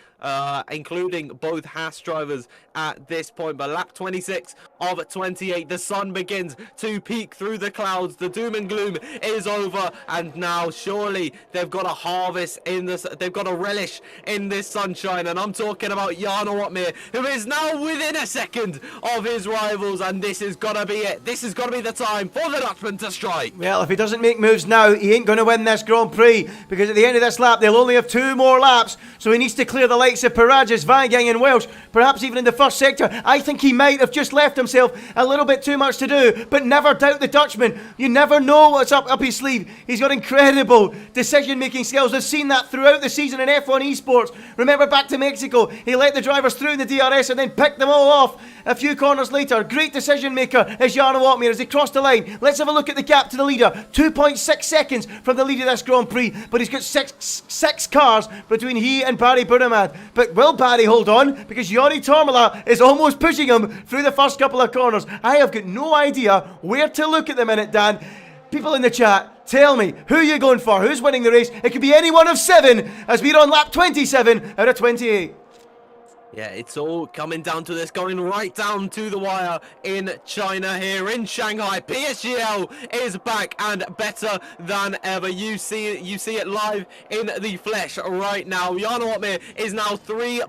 including both Haas drivers at this point. But lap 26 of 28, the sun begins to peek through the clouds. The doom and gloom is over, and now surely they've got a harvest in this, they've got a relish in this sunshine, and I'm talking about Jarno Opmeer, who is now within a second of his rivals, and this is gonna be it. This is gonna be the time for the Dutchman to strike. Well, if he doesn't make moves now, he ain't going to win this Grand Prix, because at the end of this lap, they'll only have 2 more laps, so he needs to clear the likes of Perez, Van and Welsh, perhaps even in the first sector. I think he might have just left himself a little bit too much to do, but never doubt the Dutchman. You never know what's up his sleeve. He's got incredible decision-making skills. We've seen that throughout the season in F1 Esports. Remember back to Mexico, he let the drivers through in the DRS and then picked them all off a few corners later. Great decision-maker is Jarno Opmeer as he crossed the line. Let's have a look at the gap to the leader. 2.6 seconds from the lead of this Grand Prix, but he's got six cars between he and Barry Burneman. But will Barry hold on? Because Joni Tormala is almost pushing him through the first couple of corners. I have got no idea where to look at the minute, Dan. People in the chat, tell me, who are you going for? Who's winning the race? It could be any one of 7 as we're on lap 27 out of 28. Yeah, it's all coming down to this, going right down to the wire in China here in Shanghai. PSGL is back and better than ever. You see it live in the flesh right now. Jarno Opmeer is now 3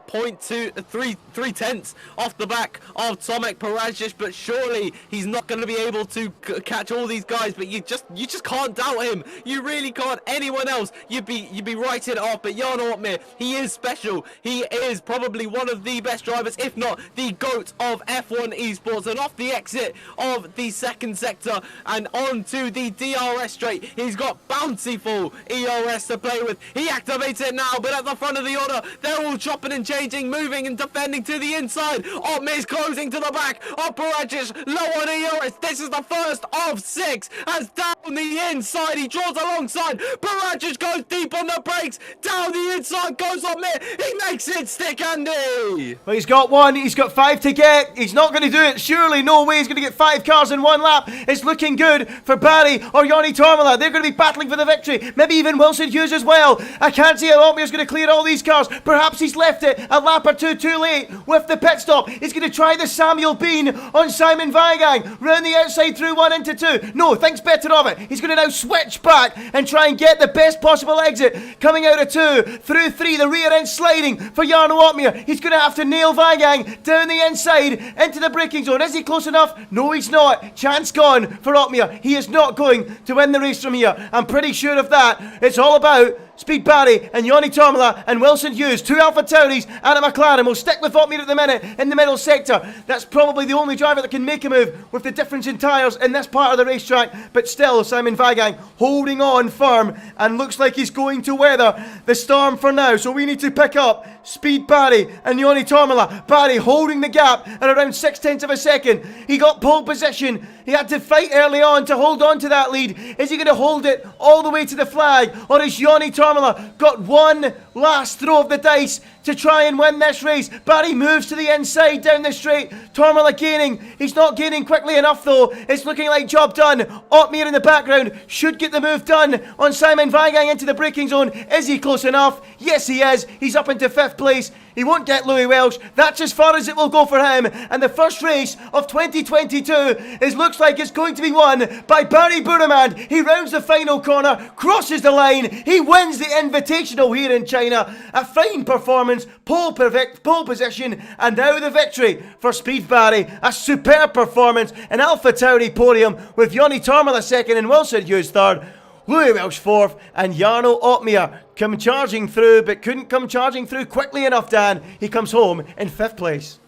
tenths off the back of Tomek Perez, but surely he's not going to be able to catch all these guys. But you just can't doubt him. You really can't. Anyone else, you'd be writing it off. But Jarno Opmeer, he is special. He is probably one of the best drivers, if not the GOAT of F1 Esports. And off the exit of the second sector and onto the DRS straight, he's got bountiful ERS to play with. He activates it now, but at the front of the order, they're all chopping and changing, moving and defending to the inside. Opmeer's closing to the back of Perez, low on ERS. This is the first of 6 as down the inside he draws alongside. Perez goes deep on the brakes, down the inside goes Opmeer. He makes it stick, Andy. Well, he's got 1, he's got 5 to get. He's not going to do it. Surely, no way he's going to get 5 cars in 1 lap. It's looking good for Barry or Joni Tormala. They're going to be battling for the victory. Maybe even Wilson Hughes as well. I can't see how Opmeer's going to clear all these cars. Perhaps he's left it a lap or 2 too late with the pit stop. He's going to try the Samuel Bean on Simon Weigang. Round the outside through 1 into 2. No, thinks better of it. He's going to now switch back and try and get the best possible exit. Coming out of 2, through 3, the rear end sliding for Jarno Opmeer. He's going to have to nail Weigang down the inside into the braking zone. Is he close enough? No, he's not. Chance gone for Opmeer. He is not going to win the race from here. I'm pretty sure of that. It's all about Speed Barry and Joni Tormala and Wilson Hughes, 2 Alpha Tauris and a McLaren. We'll stick with Opmeer at the minute in the middle sector. That's probably the only driver that can make a move with the difference in tyres in this part of the racetrack. But still, Simon Weigang holding on firm and looks like he's going to weather the storm for now. So we need to pick up Speed Barry and Joni Tormala. Barry holding the gap at around 0.6 of a second. He got pole position. He had to fight early on to hold on to that lead. Is he going to hold it all the way to the flag? Or is Joni Tormala got one last throw of the dice to try and win this race? Barry moves to the inside down the straight. Tormala gaining. He's not gaining quickly enough though. It's looking like job done. Opmeer in the background should get the move done on Simon Weigang into the braking zone. Is he close enough? Yes, he is. He's up into 5th place. He won't get Louis Welsh. That's as far as it will go for him. And the first race of 2022 looks like it's going to be won by Barry Burneman. He rounds the final corner, crosses the line. He wins the Invitational here in China. A fine performance, pole position, and now the victory for Speed Barry. A superb performance, an Alpha Tauri podium with Joni Tormala 2nd and Wilson Hughes 3rd. Louis Welsh 4th and Jarno Opmeer come charging through, but couldn't come charging through quickly enough, Dan. He comes home in 5th place.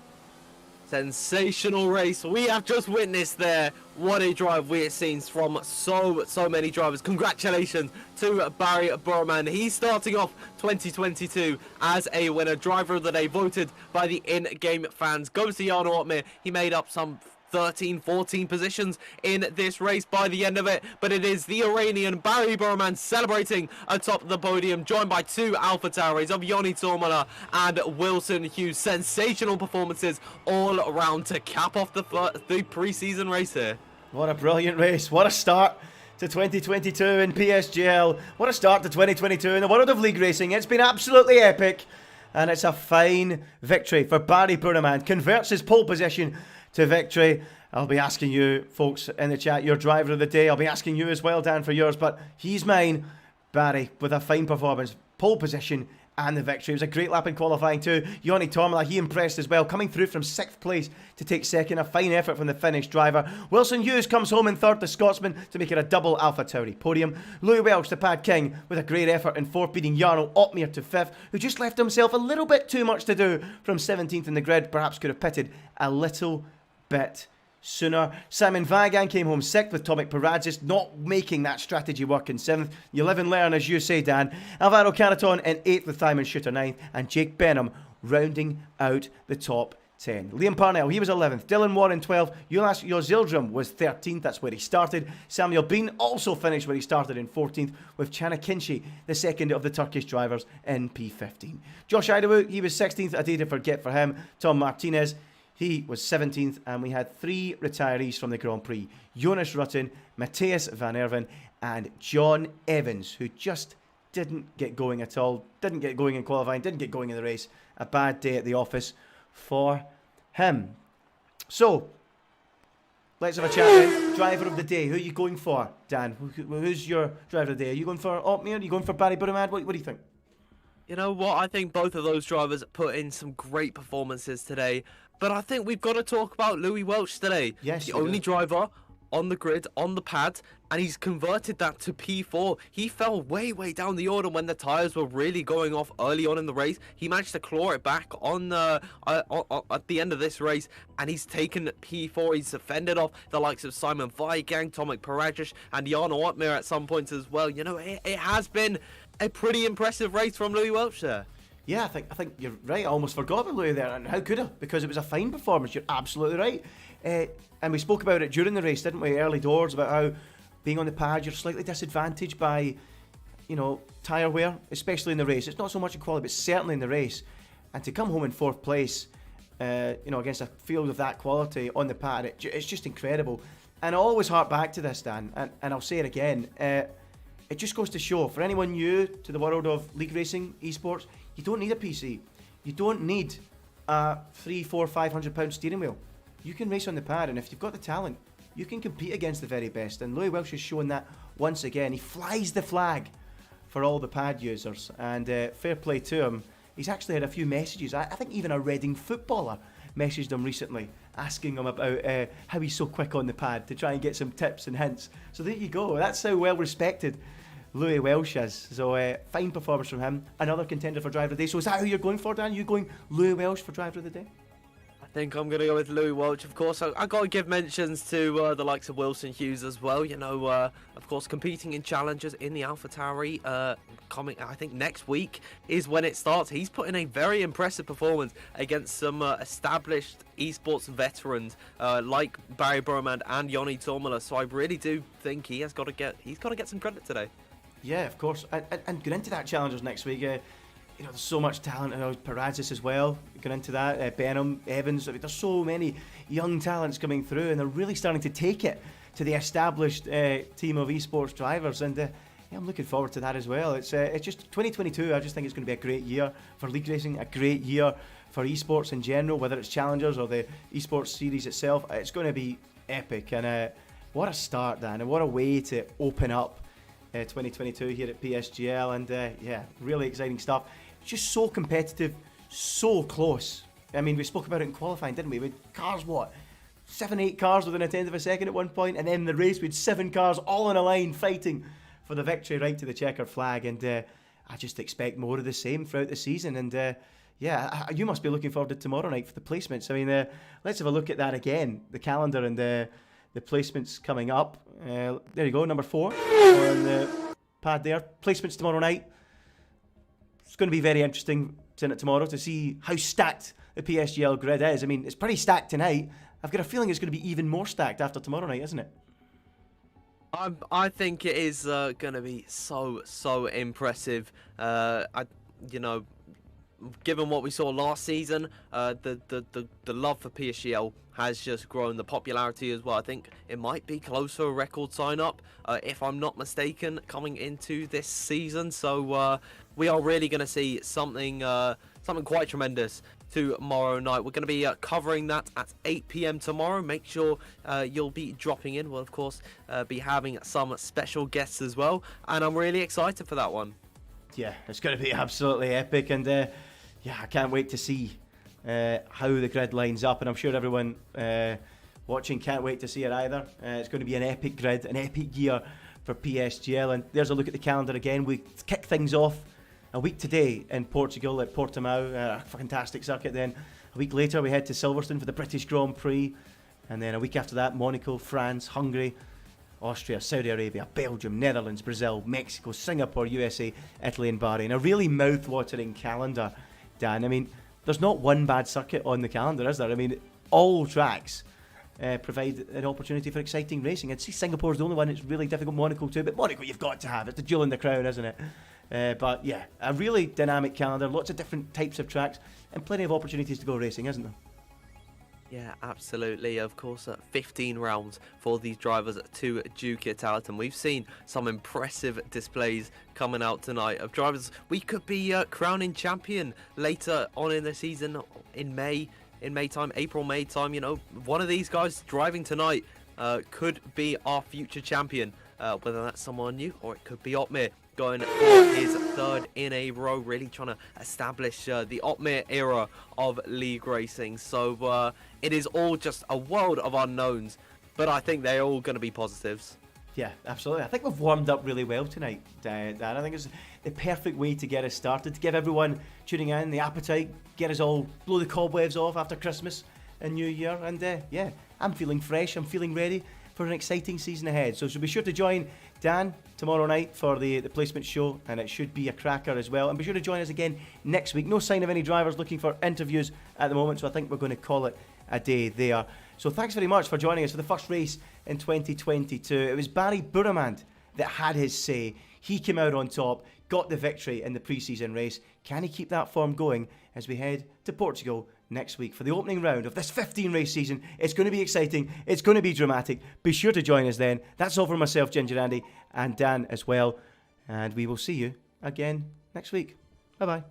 Sensational race we have just witnessed there. What a drive we have seen from so many drivers. Congratulations to Barry Burneman. He's starting off 2022 as a winner. Driver of the day voted by the in-game fans. Goes to Jarno Opmeer. He made up some 13, 14 positions in this race by the end of it, but it is the Iranian Barry Burneman celebrating atop the podium, joined by 2 Alpha Tauris of Joni Tormala and Wilson Hughes. Sensational performances all around to cap off the pre-season race here. What a brilliant race. What a start to 2022 in PSGL. What a start to 2022 in the world of league racing. It's been absolutely epic. And it's a fine victory for Barry Bruneman. Converts his pole position to victory. I'll be asking you, folks, in the chat, your driver of the day. I'll be asking you as well, Dan, for yours. But he's mine. Barry, with a fine performance. Pole position and the victory. It was a great lap in qualifying too. Jonas Rooten, he impressed as well, coming through from 6th place to take 2nd. A fine effort from the Finnish driver. Wilson Hughes comes home in 3rd, the Scotsman, to make it a double AlphaTauri podium. Louis Welch, the Pad King, with a great effort in 4th, beating Jarno Opmeer to 5th, who just left himself a little bit too much to do from 17th in the grid. Perhaps could have pitted a little bit sooner. Simon Vagan came home 6th with Tomek Perez not making that strategy work in 7th. You live and learn, as you say, Dan. Alvaro Canaton in 8th with Simon Shooter 9th, and Jake Benham rounding out the top 10. Liam Parnell, he was 11th. Dylan Warren 12th. Jonas Rooten was 13th. That's where he started. Samuel Bean also finished where he started in 14th, with Chana Kinshi, the second of the Turkish drivers, in P15. Josh Idawa, he was 16th. A day to forget for him. Tom Martinez, he was 17th, and we had 3 retirees from the Grand Prix. Jonas Rooten, Matthias Van Erven, and John Evans, who just didn't get going at all. Didn't get going in qualifying, didn't get going in the race. A bad day at the office for him. So, let's have a chat then. Driver of the day, who are you going for, Dan? Who's your driver of the day? Are you going for Opmeer? Are you going for Barry Bruneman? What do you think? You know what? I think both of those drivers put in some great performances today. But I think we've got to talk about Louis Welch today. Yes, the only driver on the grid, on the pad, and he's converted that to P4. He fell way down the order when the tyres were really going off early on in the race. He managed to claw it back on at the end of this race, and he's taken P4. He's defended off the likes of Simon Vaegang, Tomek Perez, and Jarno Opmeer at some points as well. You know, it has been a pretty impressive race from Louis Welch there. Yeah, I think you're right. I almost forgot about Louis there, and how could I? Because it was a fine performance. You're absolutely right. And we spoke about it during the race, didn't we? Early doors, about how being on the pad, you're slightly disadvantaged by, tyre wear, especially in the race. It's not so much in quality, but certainly in the race. And to come home in 4th place, against a field of that quality on the pad, it's just incredible. And I always hark back to this, Dan, and I'll say it again. It just goes to show, for anyone new to the world of league racing, esports, you don't need a PC. You don't need a £300-500 steering wheel. You can race on the pad, and if you've got the talent, you can compete against the very best. And Louis Welch has shown that once again. He flies the flag for all the pad users, and fair play to him. He's actually had a few messages. I think even a Reading footballer messaged him recently, asking him about how he's so quick on the pad, to try and get some tips and hints. So there you go. That's how well respected Louis Welch is. So fine performance from him. Another contender for driver of the day. So is that who you're going for, Dan? You going Louis Welch for driver of the day? I think I'm going to go with Louis Welch, of course. I got to give mentions to the likes of Wilson Hughes as well. Of course, competing in challenges in the AlphaTauri. Coming, I think next week is when it starts. He's put in a very impressive performance against some established esports veterans like Barry Bruneman and Joni Tormala. So I really do think he's got to get some credit today. Yeah, of course. And going into that challengers next week, there's so much talent. Perez as well, going into that. Benham, Evans. I mean, there's so many young talents coming through, and they're really starting to take it to the established team of esports drivers. And I'm looking forward to that as well. It's just 2022. I just think it's going to be a great year for league racing, a great year for esports in general, whether it's challengers or the esports series itself. It's going to be epic. And what a start, Dan, and what a way to open up 2022 here at PSGL. And really exciting stuff. Just so competitive, so close. I mean, we spoke about it in qualifying, didn't we? We had cars, 7-8 cars within a tenth of a second at one point, and then the race we had 7 cars all in a line fighting for the victory right to the checkered flag. And I just expect more of the same throughout the season. And you must be looking forward to tomorrow night for the placements. I mean, let's have a look at that again, the calendar and the placements coming up. There you go, number 4 on the pad there. Placements tomorrow night. It's going to be very interesting seeing it tomorrow to see how stacked the PSGL grid is. I mean, it's pretty stacked tonight. I've got a feeling it's going to be even more stacked after tomorrow night, isn't it? I think it is going to be so impressive. given what we saw last season, the love for PSGL has just grown, the popularity as well. I think it might be close to a record sign-up, if I'm not mistaken, coming into this season. So we are really going to see something quite tremendous tomorrow night. We're going to be covering that at 8 p.m. tomorrow. Make sure you'll be dropping in. We'll, of course, be having some special guests as well, and I'm really excited for that one. Yeah, it's going to be absolutely epic, and I can't wait to see how the grid lines up, and I'm sure everyone watching can't wait to see it either. It's going to be an epic grid, an epic year for PSGL, and there's a look at the calendar again. We kick things off a week today in Portugal at Portimao, a fantastic circuit. Then a week later we head to Silverstone for the British Grand Prix, and then a week after that Monaco, France, Hungary, Austria, Saudi Arabia, Belgium, Netherlands, Brazil, Mexico, Singapore, USA, Italy and Bahrain. A really mouth-watering calendar, Dan. I mean, there's not one bad circuit on the calendar, is there? I mean, all tracks provide an opportunity for exciting racing. I'd say Singapore's the only one that's really difficult, Monaco too, but Monaco you've got to have. It's the jewel in the crown, isn't it? But yeah, a really dynamic calendar, lots of different types of tracks, and plenty of opportunities to go racing, isn't there? Yeah, absolutely. Of course, 15 rounds for these drivers to duke it out, and we've seen some impressive displays coming out tonight of drivers we could be crowning champion later on in the season in May time, April, May time. You know, one of these guys driving tonight could be our future champion, whether that's someone new or it could be Otmir going for his third in a row, really trying to establish the Otmir era of league racing. So it is all just a world of unknowns, but I think they're all going to be positives. Yeah, absolutely. I think we've warmed up really well tonight, Dan. I think it's the perfect way to get us started, to give everyone tuning in the appetite, get us all, blow the cobwebs off after Christmas and New Year. And yeah, I'm feeling fresh, I'm feeling ready for an exciting season ahead. So be sure to join Dan tomorrow night for the placement show, and it should be a cracker as well. And be sure to join us again next week. No sign of any drivers looking for interviews at the moment, so I think we're going to call it a day there. So thanks very much for joining us for the first race in 2022. It was Barry Buramand that had his say. He came out on top, got the victory in the pre-season race. Can he keep that form going as we head to Portugal next week for the opening round of this 15-race season? It's going to be exciting. It's going to be dramatic. Be sure to join us then. That's all for myself, Ginger Andy, and Dan as well. And we will see you again next week. Bye-bye.